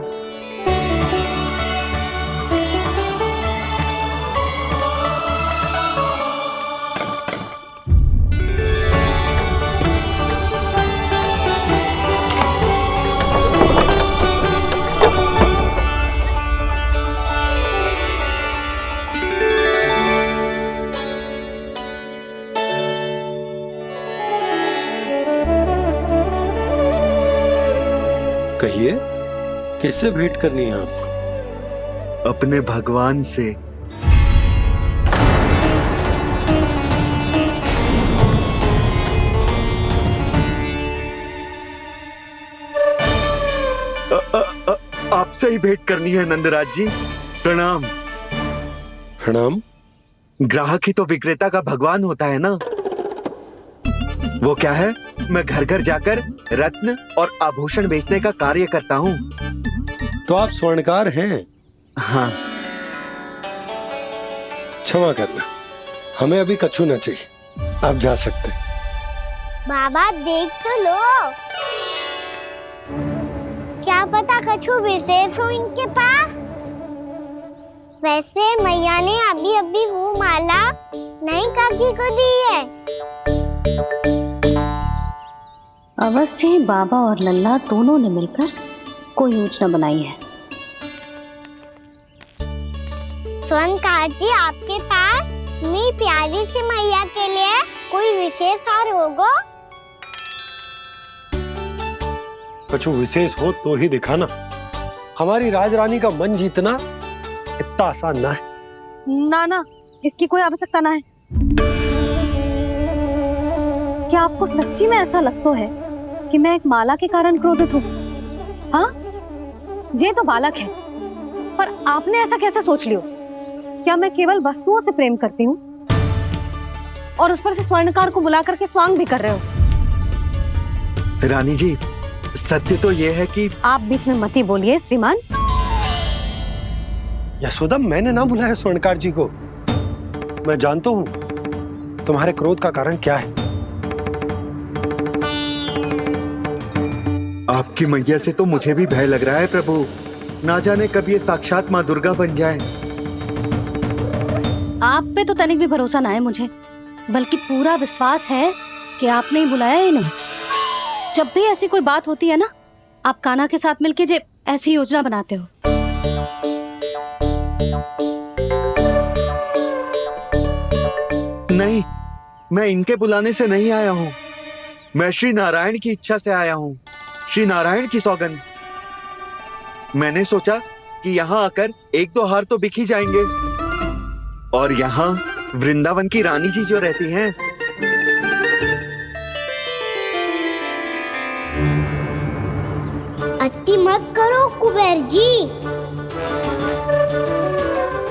S3: कहिए, किससे भेंट करनी है आपको?
S14: अपने भगवान से। आपसे ही भेंट करनी है नंदराज जी। प्रणाम।
S3: प्रणाम।
S14: ग्राहक ही तो विक्रेता का भगवान होता है ना। वो क्या है, मैं घर घर जाकर रत्न और आभूषण बेचने का कार्य करता हूँ।
S3: तो आप स्वर्णकार हैं?
S14: हाँ।
S3: क्षमा करना, हमें अभी कछु न चाहिए, आप जा सकते हैं।
S1: बाबा देख तो लो, क्या पता कछु विशेष हो इनके पास। वैसे मैया ने अभी अभी वो माला नई काकी को दी है।
S2: अवश्य ही बाबा और लल्ला दोनों ने मिलकर कोई योजना बनाई है।
S1: स्वर्णकार जी, आपके पास मेरी प्यारी सी मैया के लिए कोई विशेष हार होगा?
S3: कछु विशेष हो तो ही दिखाना। हमारी राजरानी का मन जीतना इतना आसान ना है।
S2: ना, इसकी कोई आवश्यकता ना है। क्या आपको सच्ची में ऐसा लगता है कि मैं एक माला के कारण क्रोधित हूँ? हाँ, ये तो बालक है, पर आपने ऐसा कैसे सोच लियो? क्या मैं केवल वस्तुओं से प्रेम करती हूँ और उस पर से स्वर्णकार को बुला करके स्वांग भी कर रहे हो?
S14: रानी जी, सत्य तो ये है कि
S2: आप बीच में मत ही बोलिए श्रीमान।
S3: यशोदा, मैंने ना बुलाया स्वर्णकार जी को। मैं जानता हूँ तुम्हारे क्रोध का कारण क्या है।
S14: आपकी मैया से तो मुझे भी भय लग रहा है प्रभु। ना जाने कब ये साक्षात माँ दुर्गा बन जाए।
S2: आप पे तो तनिक भी भरोसा ना है मुझे, बल्कि पूरा विश्वास है कि आपने ही बुलाया है इन्हें। जब भी ऐसी कोई बात होती है ना, आप कान्हा के साथ मिलके जे ऐसी योजना बनाते हो।
S14: नहीं, मैं इनके बुलाने से नहीं आया हूँ। मैं श्री नारायण की इच्छा से आया हूँ। श्री नारायण की सौगंध। मैंने सोचा कि यहाँ आकर एक दो हार तो बिक ही जाएंगे। और यहाँ वृंदावन की रानी जी जो रहती हैं,
S1: अति मत करो कुबेर जी।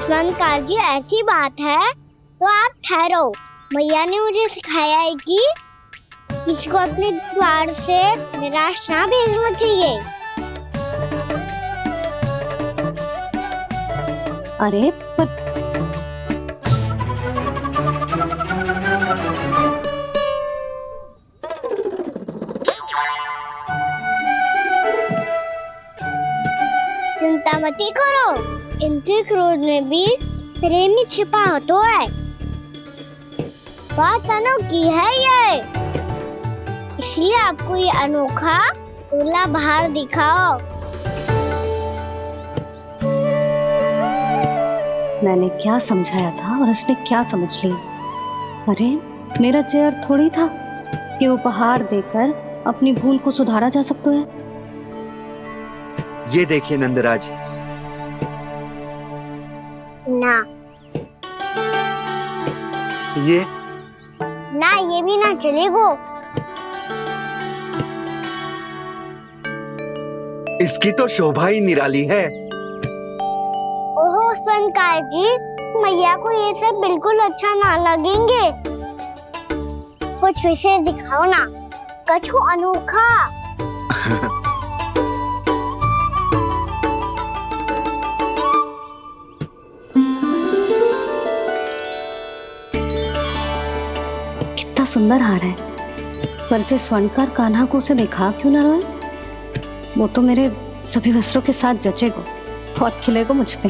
S1: स्वर्णकार जी, ऐसी बात है तो आप ठहरो। मैया ने मुझे सिखाया है कि किसी को अपने द्वार से निराश ना भेजना चाहिए।
S2: अरे पर
S1: चिंता मत करो, इनके क्रोध में भी प्रेम ही छिपा होता है। बात अनोखी है ये, इसलिए आपको ये अनोखा दूल्हा बाहर दिखाओ।
S2: मैंने क्या समझाया था और उसने क्या समझ लिया? अरे मेरा चेयर थोड़ी था कि उपहार देकर अपनी भूल को सुधारा जा सकता है।
S14: ये देखिए नंदराज।
S1: ना
S14: ये
S1: ना, ये भी ना चलेगा।
S14: इसकी तो शोभा ही निराली है।
S1: ओहो स्वर्णकार जी, मैया को ये सब बिल्कुल अच्छा ना लगेंगे। कुछ विशेष दिखाओ ना, कछु अनोखा।
S2: कितना सुंदर हार है, पर जो स्वर्णकार कान्हा को उसे दिखा क्यों ना रोए? वो तो मेरे सभी वस्त्रों के साथ जचेगा और खिलेगा मुझ पे।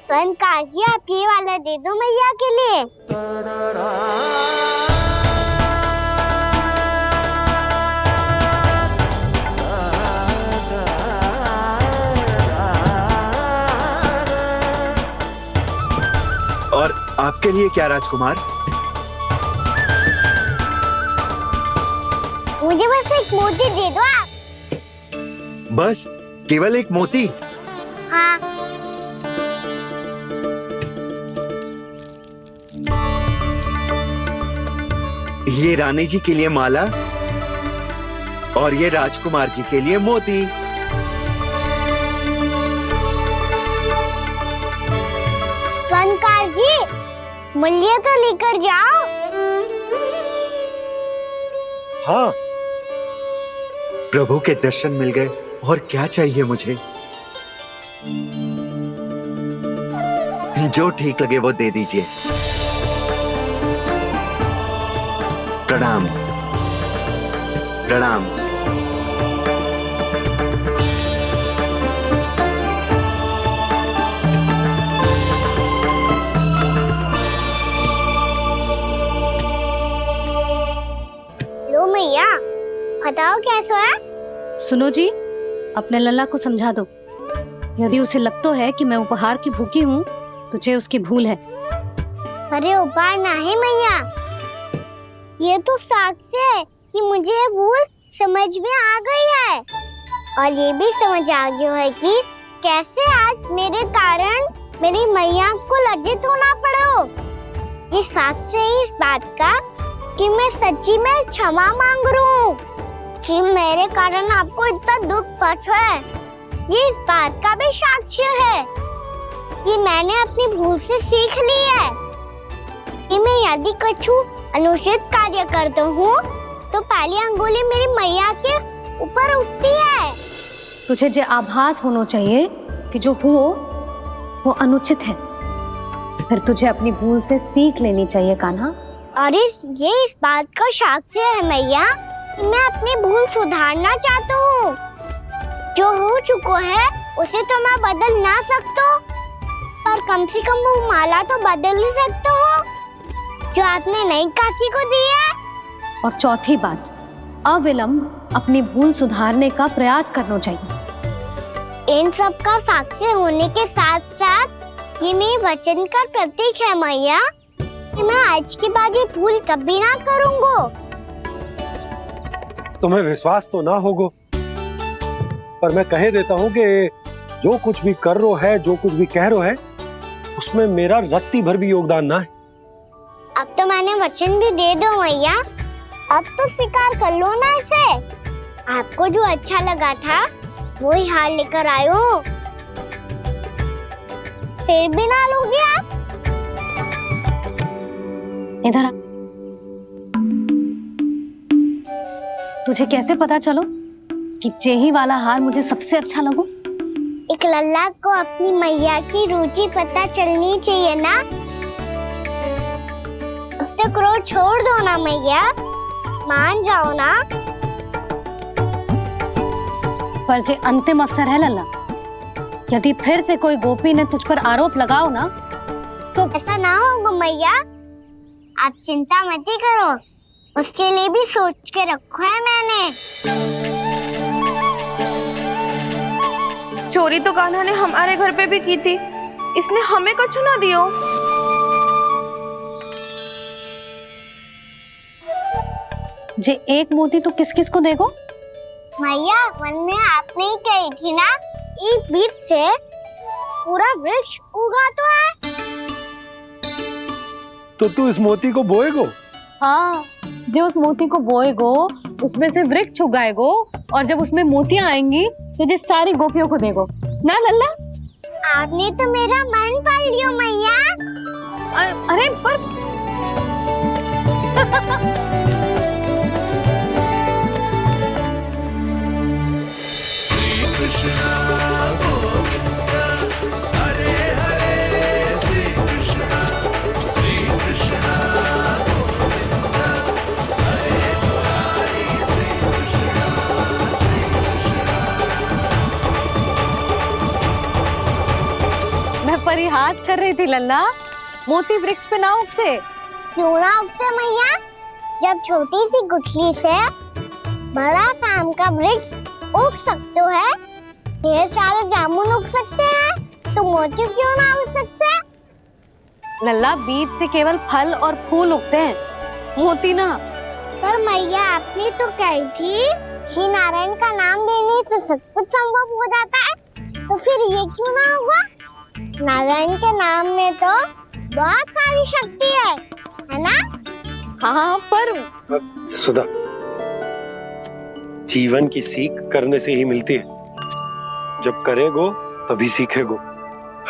S1: स्वर्णकार जी, आप ये वाला दे दो मैया के लिए।
S14: और आपके लिए क्या राजकुमार?
S1: मुझे बस एक मोती दे दो आप।
S14: बस केवल एक मोती?
S1: हाँ।
S14: ये रानी जी के लिए माला और ये राजकुमार जी के लिए मोती।
S1: बनकार जी, मूल्य तो लेकर जाओ।
S3: हाँ,
S14: प्रभु के दर्शन मिल गए और क्या चाहिए मुझे। जो ठीक लगे वो दे दीजिए। प्रणाम प्रणाम।
S1: लो मैया, बताओ कैसा है?
S2: सुनो जी, अपने लल्ला को समझा दो। यदि उसे लगता है कि मैं उपहार की भूखी हूँ, तुझे उसकी भूल है।
S1: अरे उपहार ना है मैया, ये तो साक्ष्य है कि मुझे ये भूल समझ में आ गई है, और ये भी समझ आ गया है कि कैसे आज मेरे कारण मेरी मैया को लज्जित होना पड़ो। ये साक्ष्य है इस बात का कि मैं सच्ची में क्षमा मांग रहा हूँ कि मेरे कारण आपको इतना दुख पहुंचा है। ये इस बात का भी साक्ष्य है कि मैंने अपनी भूल से सीख ली है कि मैं यदि कुछ अनुचित कार्य करता हूँ तो पहली अंगुली मेरी मैया के ऊपर उठती है।
S2: तुझे जो आभास होना चाहिए कि जो हुआ वो अनुचित है, फिर तुझे अपनी भूल से सीख लेनी चाहिए कान्हा।
S1: और ये इस बात का साक्ष्य है मैया कि मैं अपनी भूल सुधारना चाहता हूँ। जो हो चुका है उसे तो मैं बदल ना सकता, पर कम से कम वो माला तो बदल ही सकता हूँ जो आपने नई काकी को दी है।
S2: और चौथी बात, अविलंब अपनी भूल सुधारने का प्रयास करना चाहिए।
S1: इन सब का साक्ष्य होने के साथ साथ ये मेरे वचन का प्रतीक है मैया कि मैं आज के बाद ये भूल कभी ना करूँगा।
S3: तुम्हें विश्वास तो ना होगा, पर मैं कह देता हूँ कि जो कुछ भी कर रो है, जो कुछ भी कह रो है, उसमें मेरा रत्ती भर भी योगदान ना है।
S1: अब तो मैंने वचन भी दे दो मैया, अब तो स्वीकार कर लो ना इसे। आपको जो अच्छा लगा था वही हार लेकर आयो, फिर भी ना लोगे आप?
S2: इधर आ। तुझे कैसे पता चलो कि जेही वाला हार मुझे सबसे अच्छा लगो?
S1: एक लल्ला को अपनी मैया की रुचि पता चलनी चाहिए ना। अब तो क्रोध छोड़ दो ना मैया, मान जाओ ना।
S2: पर जे अंतिम अवसर है लल्ला, यदि फिर से कोई गोपी ने तुझ पर आरोप लगाओ ना तो
S1: ऐसा ना होगा मैया, आप चिंता मत ही करो, उसके लिए भी सोच के रखो है मैंने।
S4: चोरी तो कान्हा ने हमारे घर पे भी की थी, इसने हमें कछु ना दियो।
S2: जे एक मोती तो किस किस को देगो?
S1: मैया, मन में आपने ही कही थी ना, एक बीज से पूरा वृक्ष उगा तो है।
S3: तो तू इस मोती को बोएगो?
S2: हाँ, जो उस मोती को बोएगो उसमें से वृक्ष उगाएगो, और जब उसमें मोतियां आएंगी तो जिस सारी गोपियों को देगो ना लल्ला।
S1: आपने तो मेरा मन पढ़ लियो मैया।
S2: अरे पर मैं परिहास कर रही थी लल्ला, मोती वृक्ष पे ना उगते।
S1: क्यों ना उगते मैया? जब छोटी सी गुठली से बड़ा आम का वृक्ष उग सकते है, ढेर सारे जामुन उग सकते हैं, तो मोती क्यों ना उग सकते?
S2: लल्ला, बीज से केवल फल और फूल उगते हैं, मोती ना।
S1: पर मैया आपने तो कही थी श्री नारायण का नाम लेने से सब कुछ संभव हो जाता है, तो फिर ये क्यों ना होगा? नारायण के नाम में तो बहुत सारी शक्ति है ना?
S2: हाँ पर
S3: सुधा, जीवन की सीख करने से ही मिलती है। जब करेगो तभी सीखेगो।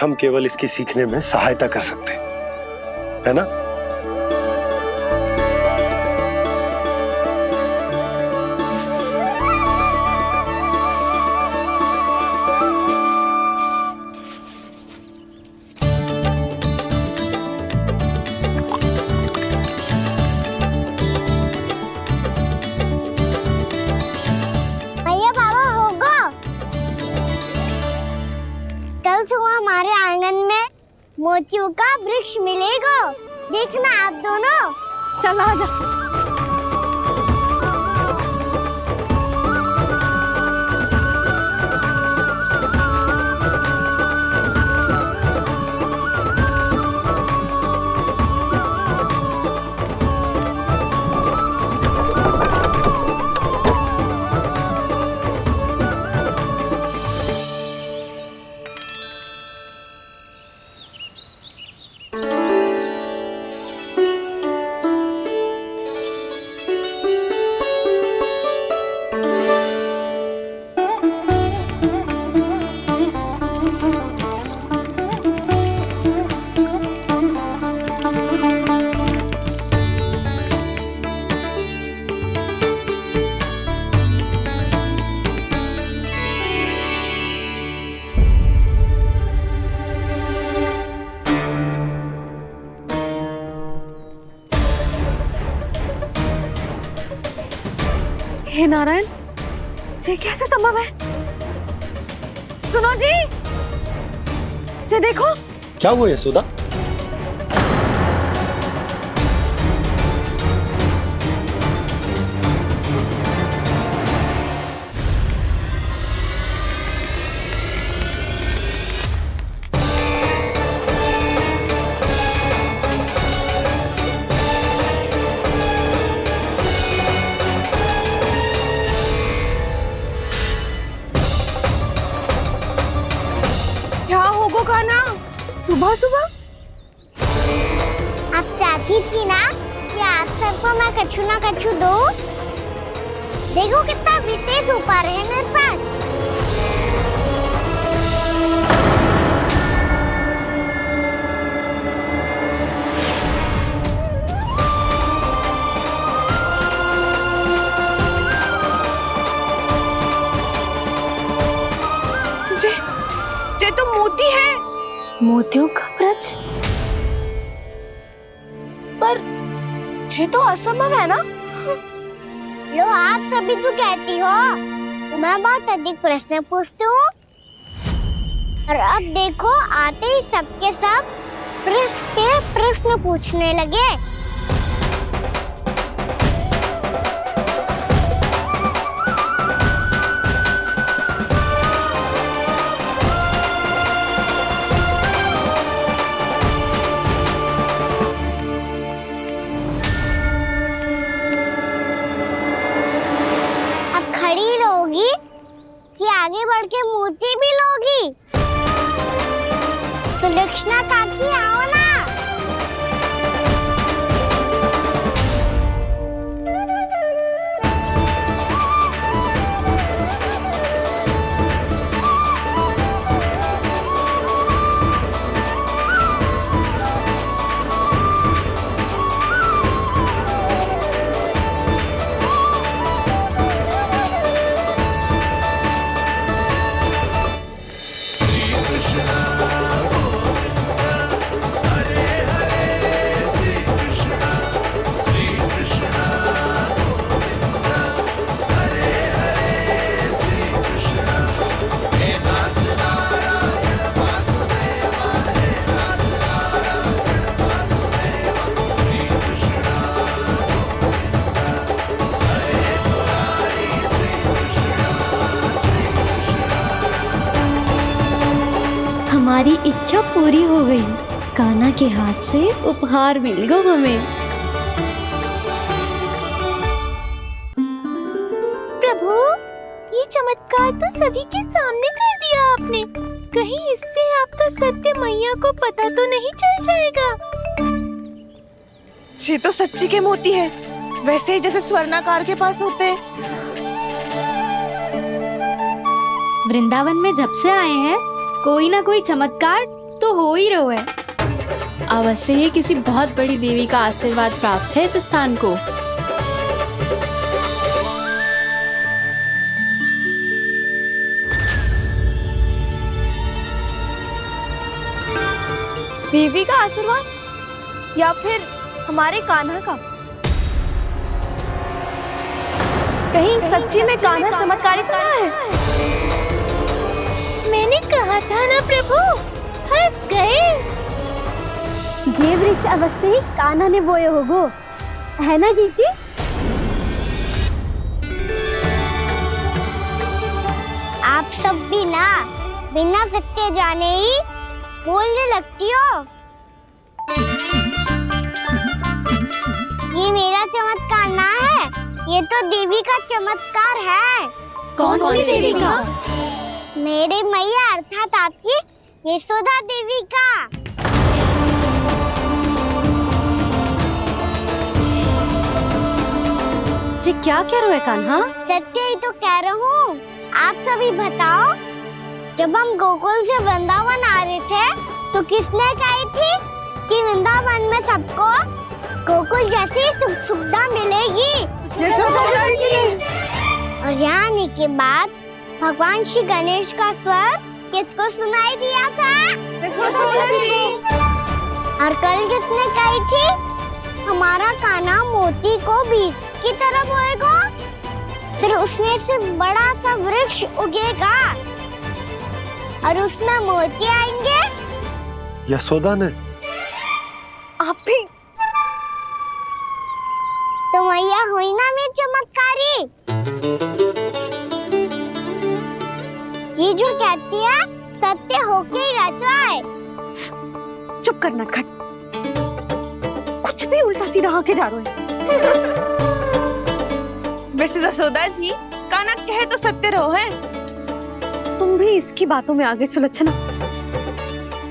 S3: हम केवल इसकी सीखने में सहायता कर सकते हैं, है ना?
S1: भैया बाबा होगो, कल सुबह हमारे आंगन में मोतियों का वृक्ष मिलेगा। देखना आप दोनों।
S2: चल आ जा।
S4: हे नारायण, ये कैसे संभव है? सुनो जी, ये देखो।
S3: क्या हुआ यशोदा?
S4: क्या होगो खाना सुबह सुबह?
S1: आप चाहती थी ना कि आप सबको मैं कछु ना कछु दूं? देखो कितना विशेष उपहार है मेरे पास।
S4: ये तो मोती है।
S5: मोतियों का ब्रज?
S4: पर ये तो असंभव है ना?
S1: लो आप सभी तो कहती हो, तो मैं बहुत अधिक प्रश्न पूछती हूँ, और अब देखो आते ही सबके सब प्रश्न पे प्रश्न पूछने लगे। खड़ी रहोगी कि आगे बढ़ के मोती भी लोगी? सुलक्षणा काकी आओ ना।
S8: हमारी इच्छा पूरी हो गई। कान्हा के हाथ से उपहार मिल गया हमें।
S13: चमत्कार तो सभी के सामने कर दिया आपने। कहीं इससे आपका सत्य मैया को पता तो नहीं चल जाएगा?
S4: ये तो सच्ची के मोती है, वैसे ही जैसे स्वर्णाकार के पास होते हैं।
S8: वृंदावन में जब से आए हैं कोई ना कोई चमत्कार तो हो ही रहा है।
S5: अवश्य ही किसी बहुत बड़ी देवी का आशीर्वाद प्राप्त है इस स्थान को।
S4: देवी का आशीर्वाद या फिर हमारे कान्हा का? कहीं सच्ची में कान्हा चमत्कारी तो ना है?
S13: मैंने कहा था ना प्रभु, फंस गए।
S1: ये वृक्ष अवश्य ही कान्हा ने बोए होगो, है ना जीजी? आप सब भी ना बिना सत्य जाने ही बोलने लगती हो। ये मेरा चमत्कार ना है, ये तो देवी का चमत्कार है।
S8: कौन सी देवी का?
S1: मेरे मैया अर्थात आपकी यशोदा देवी का।
S2: जी क्या कह रहे हो कान्हा?
S1: सत्य ही तो कह रहा हूँ। आप सभी बताओ, जब हम गोकुल से वृंदावन आ रहे थे तो किसने कही थी कि वृंदावन में सबको गोकुल जैसी सुख सुविधा मिलेगी?
S4: यशोदा जी।
S1: और यहाँ आने के बाद भगवान श्री गणेश का स्वर किसको सुनाई दिया था?
S4: यशोदा जी।
S1: और कल किसने कही थी हमारा कान्हा मोती को बीज की तरह बोएगा, फिर उसमें से बड़ा सा वृक्ष उगेगा और उसमें मोती आएंगे?
S3: यशोदा ने?
S2: आप भी?
S1: तो मैया हुई ना मेरी चमत्कारी। ये जो कहती है सत्य होके ही रहता है।
S2: चुप करना खट, कुछ भी उल्टा सीधा आके जा रहे हैं।
S4: वैसे यशोदा जी, कान्हा कहे तो सत्य रहो है।
S2: तुम भी इसकी बातों में आगे सुलझना।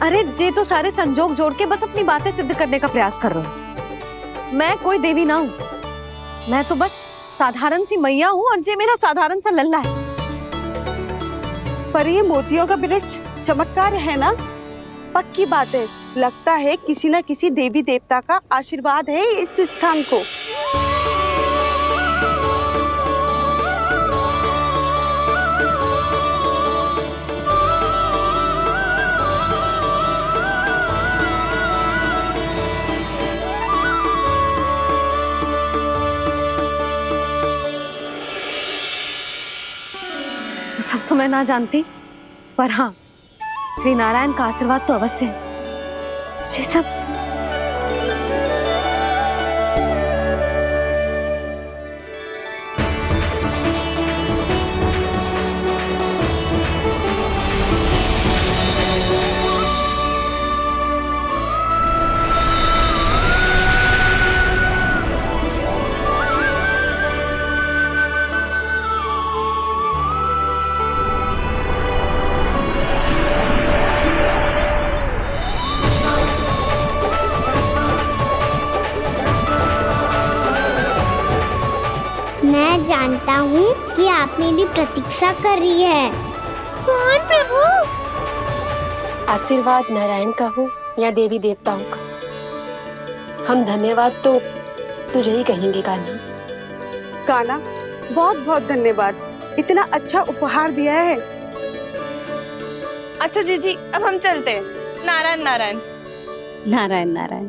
S2: अरे जे तो सारे संजोग जोड़ के बस अपनी बातें सिद्ध करने का प्रयास कर रहे हो। मैं कोई देवी ना हूँ, मैं तो बस साधारण सी मैया हूँ और जे मेरा साधारण सा लल्ला है।
S10: पर ये मोतियों का वृक्ष चमत्कार है ना? पक्की बात है, लगता है किसी न किसी देवी देवता का आशीर्वाद है इस स्थान को।
S2: सब तो मैं ना जानती, पर हाँ, श्री नारायण का आशीर्वाद तो अवश्य है। ये सब
S1: मैं जानता हूँ कि आप मेरी प्रतीक्षा कर रही है। कौन प्रभु?
S11: आशीर्वाद नारायण का हो या देवी देवताओं का, हम धन्यवाद तो तुझे ही कहेंगे कान्हा।
S10: कान्हा, बहुत बहुत धन्यवाद, इतना अच्छा उपहार दिया है।
S4: अच्छा जीजी, अब हम चलते हैं। नारायण नारायण।
S2: नारायण नारायण।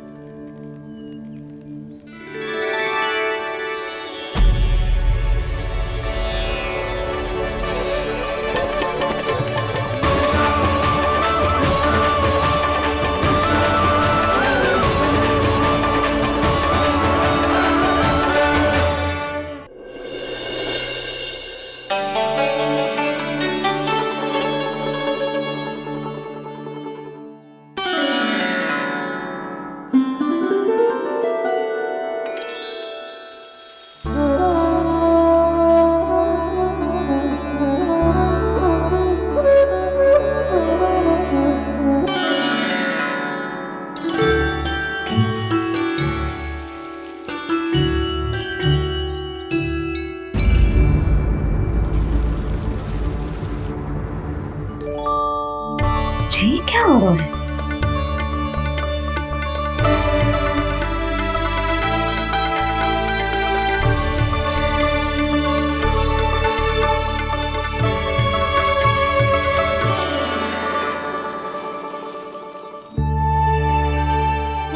S8: हो रहा है?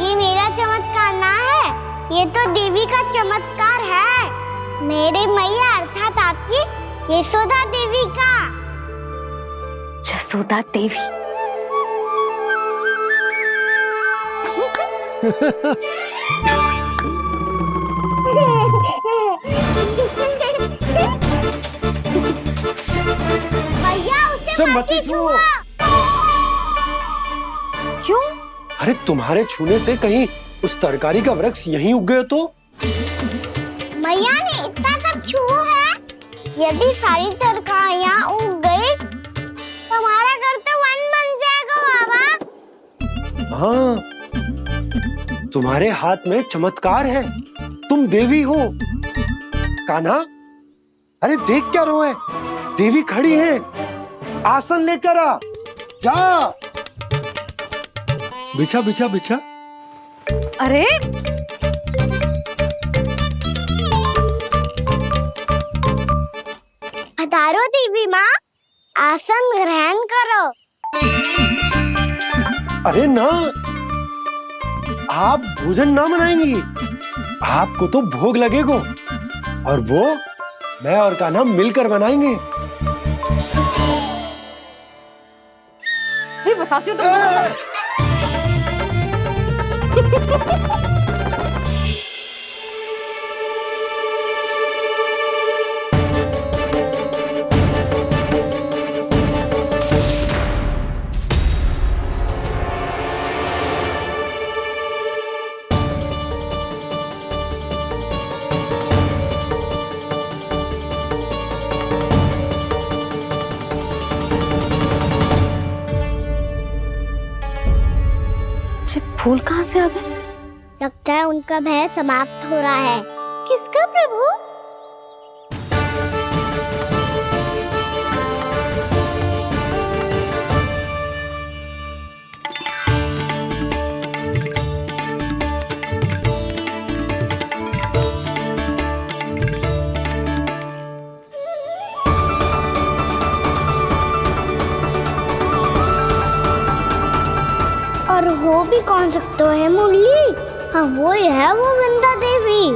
S1: ये मेरा चमत्कार ना है, ये तो देवी का चमत्कार है। मेरे मैया अर्थात आपकी यशोदा देवी का।
S2: जसोदा देवी।
S1: भैया उसे मत छुओ।
S2: क्यों?
S3: अरे तुम्हारे छूने से कहीं उस तरकारी का वृक्ष यहीं उग गए तो?
S1: मैया ने इतना सब छुआ है, यदि सारी तरकारियां उग गई तो हमारा घर तो वन बन जाएगा बाबा।
S3: हाँ, तुम्हारे हाथ में चमत्कार है, तुम देवी हो। कान्हा, अरे देख क्या रो है, देवी खड़ी है, आसन लेकर आ, जा। बिछा बिछा बिछा।
S2: अरे
S1: पधारो देवी माँ, आसन ग्रहण करो।
S3: अरे ना, आप भोजन ना बनाएंगी, आपको तो भोग लगेगा और वो मैं और कान्हा मिलकर बनाएंगे।
S2: भी बताती हूँ तुमको। फूल कहाँ से आ गए?
S1: लगता है उनका भय समाप्त हो रहा है।
S13: किसका प्रभु?
S1: और हो भी कौन सकता है मुरली? हाँ वो ही है, वो वृंदा देवी।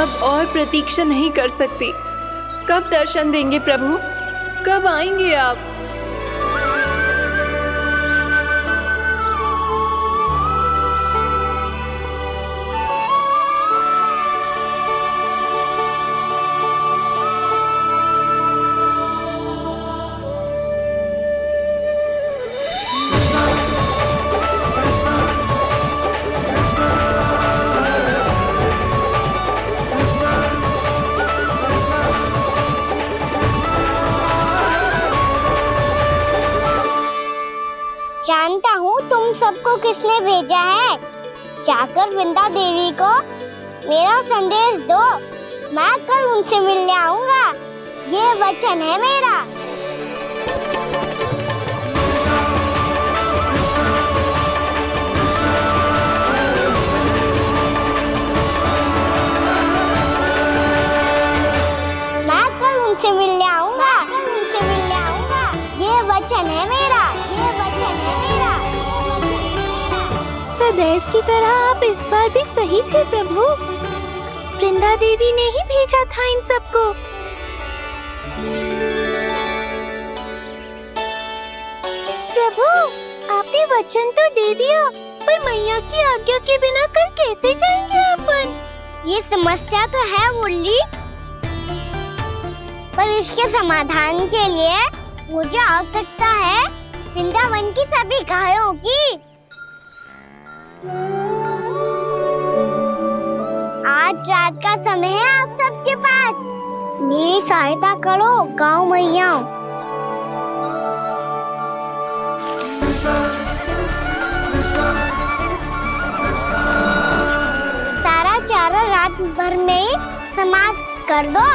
S5: अब और प्रतीक्षा नहीं कर सकती। कब दर्शन देंगे प्रभु? कब आएंगे आप?
S1: जानता हूँ तुम सबको किसने भेजा है। जाकर वृंदा देवी को मेरा संदेश दो, मैं कल उनसे मिलने आऊंगा, ये वचन है मेरा। मैं कल उनसे मिलने आऊंगा, ये वचन है मेरा, ये वचन है मेरा।
S13: सदैव की तरह आप इस बार भी सही थे प्रभु। वृंदा देवी ने ही भेजा था इन सबको। प्रभु, आपने वचन तो दे दिया, पर मैया की आज्ञा के बिना कल कैसे जाएंगे अपन?
S1: ये समस्या तो है मुरली, पर इसके समाधान के लिए मुझे आवश्यकता है वृंदावन की सभी गायों की। आज रात का समय है आप सबके पास, मेरी सहायता करो गाँव मैया। सारा चारा रात भर में समाप्त कर दो।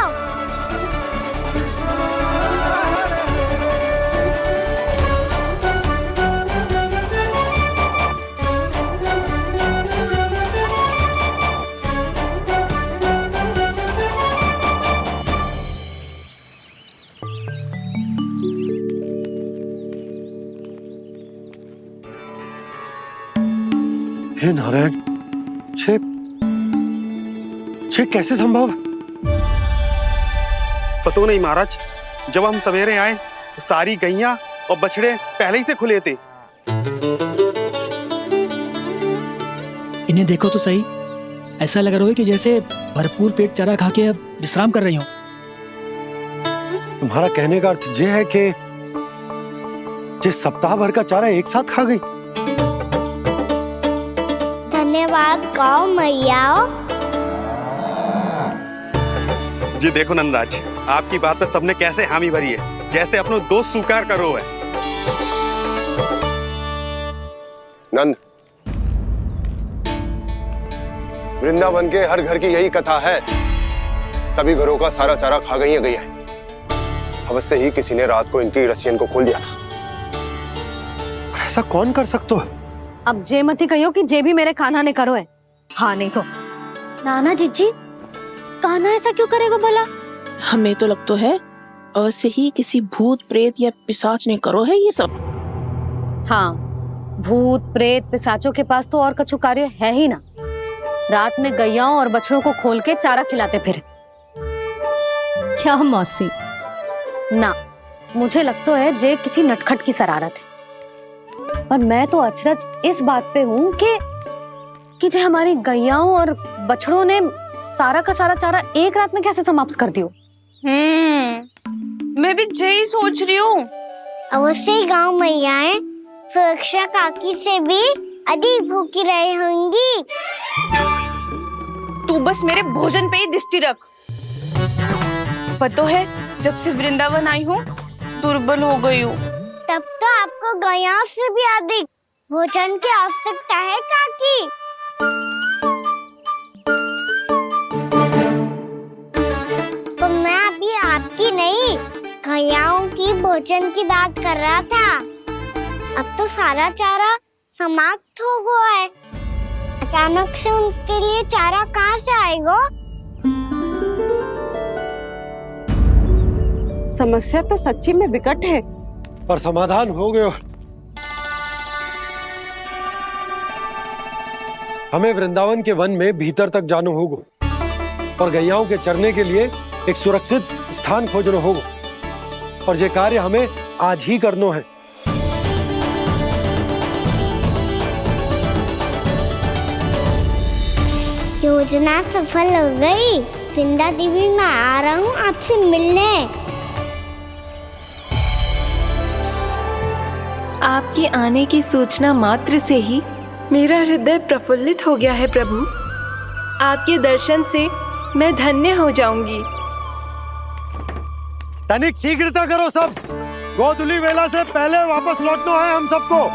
S3: हे नारायण, छे कैसे संभव?
S14: पता नहीं महाराज, जब हम सवेरे आए तो सारी गैया और बछड़े पहले ही से खुले थे।
S15: इन्हें देखो तो सही, ऐसा लग रहा है कि जैसे भरपूर पेट चारा खा के अब विश्राम कर रही हो।
S3: तुम्हारा कहने का अर्थ यह है कि जिस सप्ताह भर का चारा एक साथ खा गई।
S1: धन्यवाद गौ मैया।
S14: जी देखो नंदराज, आपकी बात पे सबने कैसे हामी भरी है, जैसे अपनो दोस्त स्वीकार करो है।
S9: नंद, वृंदावन के हर घर की यही कथा है, सभी घरों का सारा चारा खा गई है गैया। अवश्य ही किसी ने रात को इनकी रस्सियन को खोल दिया था।
S3: ऐसा कौन कर सकते हो?
S2: अब जे मत ही कहियो कि जे भी मेरे कान्हा ने करो है।
S10: हाँ नहीं तो
S8: नाना जीजी, कान्हा ऐसा क्यों करेगा भला?
S11: हमें तो लगता है अवश्य ही किसी भूत प्रेत या पिशाच ने करो है ये सब।
S2: हाँ, भूत प्रेत पिशाचों के पास तो और कछु कार्य है ही ना। रात में गैयाओं और बछड़ों को खोल के चारा खिलाते फिर। क्या मौसी? ना, मुझे लगता है जे किसी नटखट की शरारत है। पर मैं तो अचरज इस बात पे हूँ कि जो हमारी गैयाओं और बछड़ों ने सारा का सारा चारा एक रात में कैसे समाप्त कर दियो।
S4: मैं भी यही सोच रही हूँ।
S1: अवश्य ही गाँव मैयाएं सुरक्षा काकी से भी अधिक भूखी रही होंगी।
S4: तू बस मेरे भोजन पे ही दृष्टि रख। पता है, जब से वृंदावन आई हूँ दुर्बल हो गई हूँ।
S1: तब तो आपको गैया से भी अधिक भोजन की आवश्यकता है काकी। तो मैं अभी आपकी नहीं, गैयाओं की भोजन की बात कर रहा था। अब तो सारा चारा समाप्त हो गया है। अचानक से उनके लिए चारा कहाँ से आएगा?
S10: समस्या तो सच्ची में विकट है,
S3: पर समाधान हो गयो। हमें वृंदावन के वन में भीतर तक जाना होगा और गैयाओं के चरने के लिए एक सुरक्षित स्थान खोजना होगा, और ये कार्य हमें आज ही करना है।
S1: योजना सफल हो गई। वृंदा देवी, मैं आ रहा हूँ आपसे मिलने।
S5: आपके आने की सूचना मात्र से ही मेरा हृदय प्रफुल्लित हो गया है प्रभु। आपके दर्शन से मैं धन्य हो जाऊंगी।
S3: तनिक शीघ्रता करो सब, गोधुली वेला से पहले वापस लौटना है हम सबको।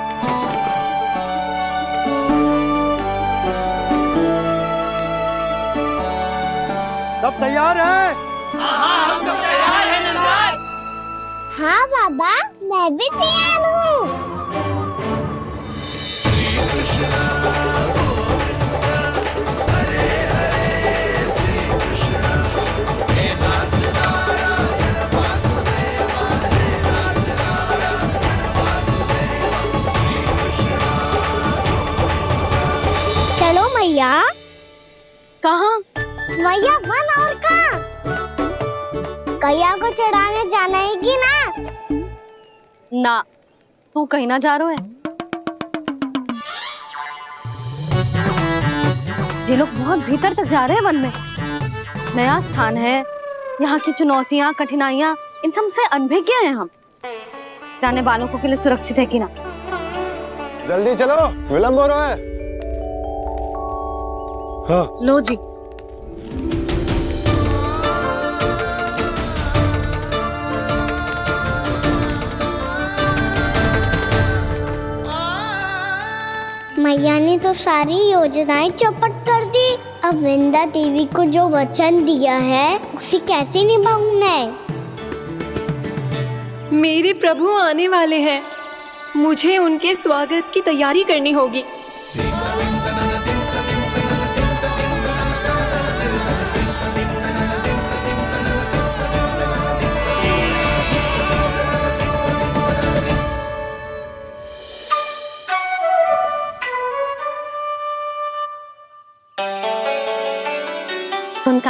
S3: सब तैयार है?
S1: हाँ, हम सब तैयार हैं नंदराज। हाँ बाबा, मैं भी तैयार हूँ। चलो मैया।
S2: कहाँ?
S1: मैया वन और कहाँ? गैया को चढ़ाने जाना है कि ना?
S2: ना, तू कहीं ना जा रहा है। ये लोग बहुत भीतर तक जा रहे हैं वन में। नया स्थान है, यहाँ की चुनौतियाँ कठिनाइयाँ इन सब से अनभिज्ञ हैं हम। जाने वालों के लिए सुरक्षित है कि ना?
S9: जल्दी चलो, विलंब हो रहा है।
S3: हाँ।
S2: लो जी।
S1: मैया ने तो सारी योजनाएं चौपट कर दी। अब वृंदा देवी को जो वचन दिया है उसे कैसे निभाऊं मैं?
S5: मेरे प्रभु आने वाले हैं, मुझे उनके स्वागत की तैयारी करनी होगी।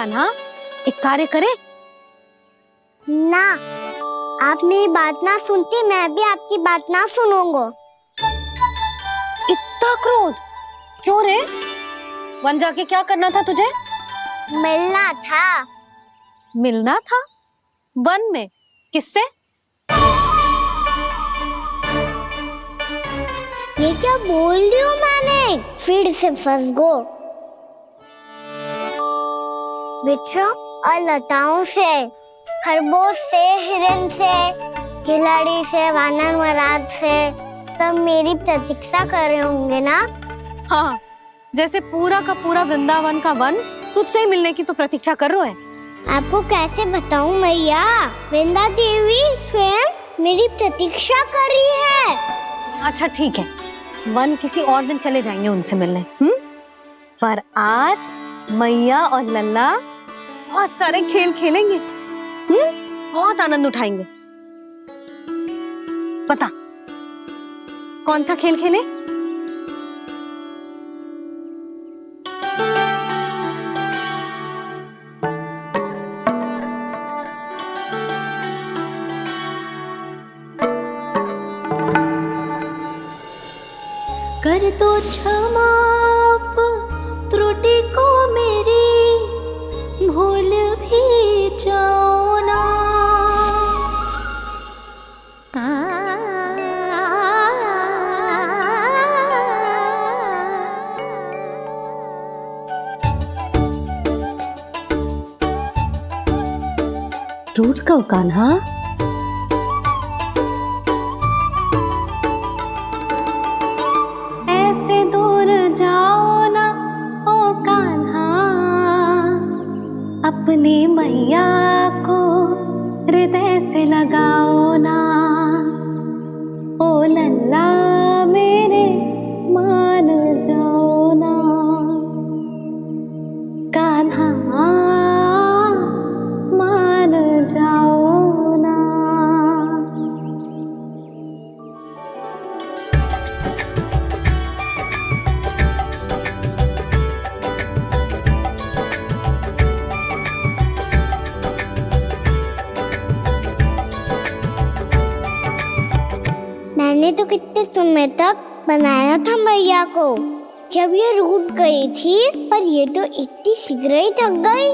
S2: कान्हा, एक कार्य करे?
S1: ना, आप मेरी बात ना सुनती, मैं भी आपकी बात ना सुनूंगा।
S2: इतना क्रोध क्यों रे? वन जाके क्या करना था तुझे?
S1: मिलना था।
S2: मिलना था? वन में? किससे?
S1: ये क्या बोल रही हूँ मैंने? फिर से फंस गो। बिच्छू और लताओं से, खरगोश से, हिरन से, खिलाड़ी से, वानर महाराज से, सब मेरी प्रतीक्षा कर रहे होंगे ना?
S2: हाँ, जैसे पूरा का पूरा वृंदावन का वन तुझसे ही मिलने की तो प्रतीक्षा कर रहा है।
S1: आपको कैसे बताऊं मैया, वृंदा देवी स्वयं मेरी प्रतीक्षा कर रही है।
S2: अच्छा ठीक है, वन किसी और दिन चले जाएंगे उनसे मिलने। पर आज मैया और लल्ला बहुत सारे खेल खेलेंगे। बहुत आनंद उठाएंगे। बता कौन सा खेल खेले?
S13: कर दो क्षमा त्रुटि को मेरी, भूल भी जाओ ना।
S2: टूट कब कान्हा?
S13: ऐसे दूर जाओ ना ओ कान्हा, अपनी मैया को हृदय से लगाओ ना। ओ लल्ला मेरे मान जाओ ना, कान्हा मान जाओ ना।
S1: मैंने तो कितने समय तक बनाया था मैया को, जब ये रूठ गई थी, पर ये तो इतनी शीघ्र ही थक गई।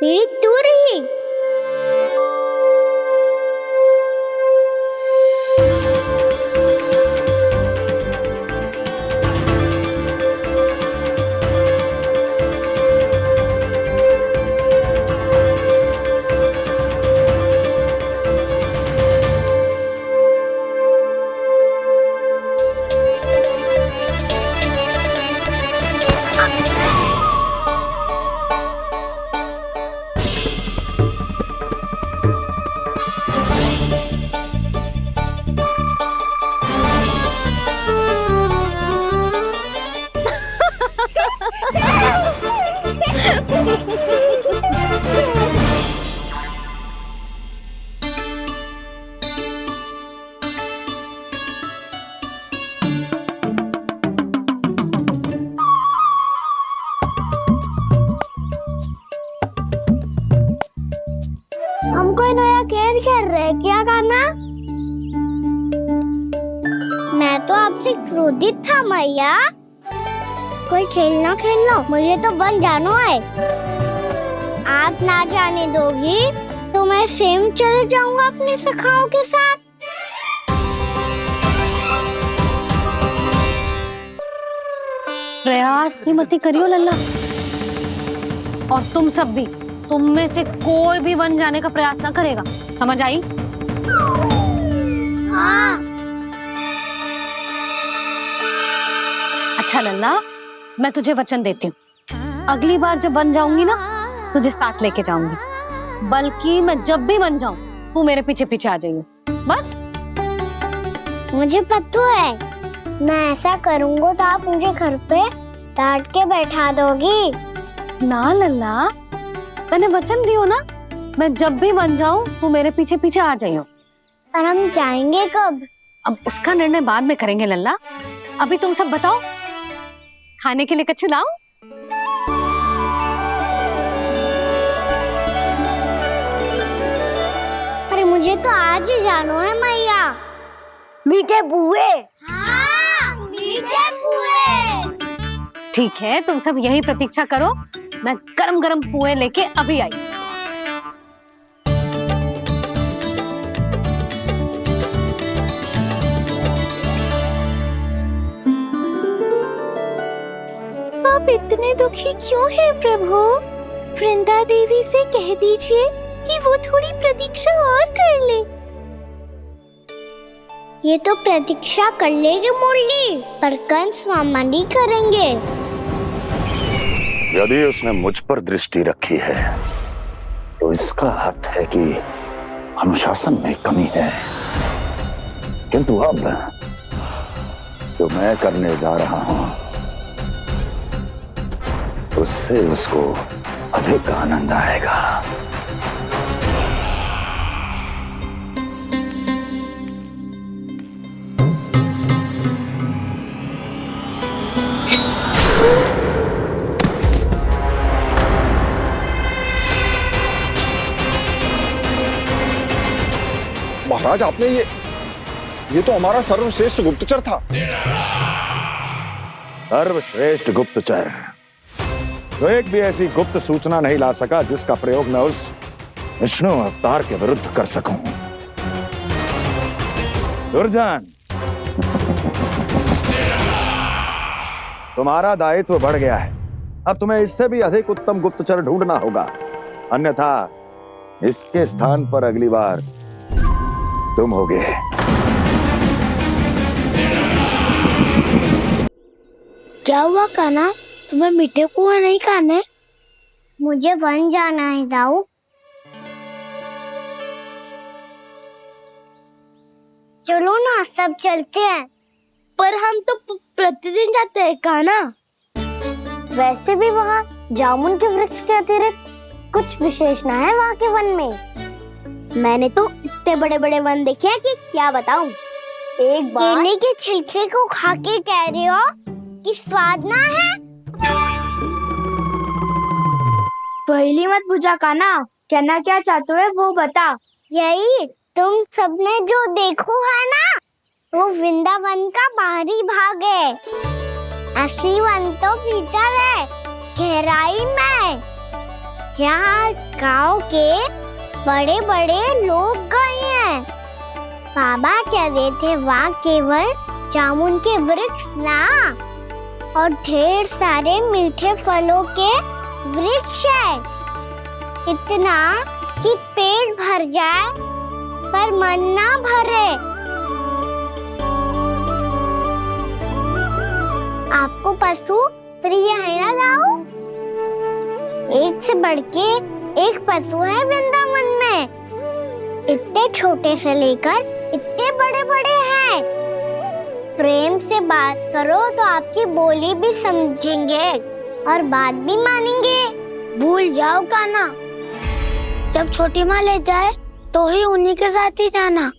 S1: मेरी दूर ही। हम कोई नया खेल खेल रहे हैं क्या कान्हा? मैं तो आपसे क्रोधित था मैया। कोई खेलना खेल लो, मुझे तो बन जाना है। आप ना जाने दोगी तो मैं स्वयं चले जाऊंगा अपने सखाओं के साथ।
S2: प्रयास भी मत करियो लल्ला, और तुम सब भी, तुम में से कोई भी वन जाने का प्रयास ना करेगा, समझ आई?
S1: हाँ।
S2: अच्छा लल्ला, मैं तुझे वचन देती हूँ, अगली बार जब बन जाऊंगी ना, तुझे साथ लेके जाऊंगी। बल्कि मैं जब भी बन जाऊं, तू मेरे पीछे पीछे आ जाइयो, बस।
S1: मुझे पता है, मैं ऐसा करूंगा तो आप मुझे घर पे डांट के बैठा दोगी।
S2: ना लल्ला, मैंने वचन दियो ना, मैं जब भी बन जाऊं, तू मेरे पीछे पीछे आ जाइयो।
S1: पर हम जाएंगे कब?
S2: अब उसका निर्णय बाद में करेंगे लल्ला। अभी तुम सब बताओ, खाने के लिए कच्छु लाऊं?
S1: अरे मुझे तो आज ही जाना है मैया। मीठे पुए। हाँ, मीठे पुए।
S2: ठीक है, तुम सब यही प्रतीक्षा करो, मैं गरम गरम पुए लेके अभी आई।
S13: आप इतने दुखी क्यों हैं प्रभु? वृंदा देवी से कह दीजिए कि वो थोड़ी प्रतीक्षा और कर ले।
S1: ये तो प्रतीक्षा कर लेगी मुरली, पर कंस मामा नहीं करेंगे।
S16: यदि उसने मुझ पर दृष्टि रखी है तो इसका अर्थ है कि अनुशासन में कमी है। किंतु अब जो मैं करने जा रहा हूं उससे उसको अधिक आनंद आएगा।
S9: महाराज, आपने ये तो हमारा सर्वश्रेष्ठ गुप्तचर था।
S16: सर्वश्रेष्ठ गुप्तचर तो एक भी ऐसी गुप्त सूचना नहीं ला सका जिसका प्रयोग मैं उस विष्णु अवतार के विरुद्ध कर सकूं। दुर्जन, तुम्हारा दायित्व बढ़ गया है। अब तुम्हें इससे भी अधिक उत्तम गुप्तचर ढूंढना होगा, अन्यथा इसके स्थान पर अगली बार तुम होगे।
S1: क्या हुआ कान्हा, तुम्हें मीठे पुआ नहीं खाने? मुझे वन जाना है दाऊ। चलो ना, सब चलते हैं। पर हम तो प्रतिदिन जाते हैं कान्हा। वैसे भी वहाँ जामुन के वृक्ष के अतिरिक्त कुछ विशेष ना है वहाँ के वन में। मैंने तो इतने बड़े बड़े वन देखे हैं कि क्या बताऊं। एक बार केले के छिलके को खा के कह रहे हो कि स्वाद ना है? पहली मत पूछा कान्हा, कहना क्या चाहते हो वो बता। यही तुम सबने जो देखो है ना, वो वृंदावन का बाहरी भाग है। असली वन तो भीतर है, गहराई में, जहाँ गांव के बड़े बड़े लोग गए हैं। बाबा कह रहे थे वहाँ केवल जामुन के वृक्ष ना, और ढेर सारे मीठे फलों के वृक्ष है। इतना कि पेट भर जाए पर मन ना भरे। आपको पशु प्रिय है ना दाऊ? एक से बढ़ के एक पशु है वृंदावन में। इतने छोटे से लेकर इतने बड़े बड़े हैं। प्रेम से बात करो तो आपकी बोली भी समझेंगे और बात भी मानेंगे। भूल जाओ कान्हा, जब छोटी माँ ले जाए तो ही उन्हीं के साथ ही जाना।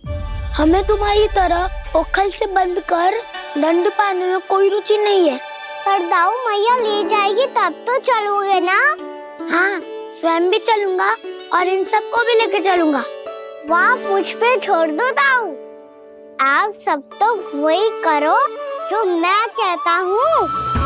S1: हमें तुम्हारी तरह ओखल से बंद कर दंड पाने में कोई रुचि नहीं है। पर दाऊ मैया ले जाएगी तब तो चलोगे ना? हाँ, स्वयं भी चलूंगा और इन सबको भी लेके चलूंगा। वहाँ मुझ पे छोड़ दो दाऊ। आप सब तो वही करो जो मैं कहता हूँ।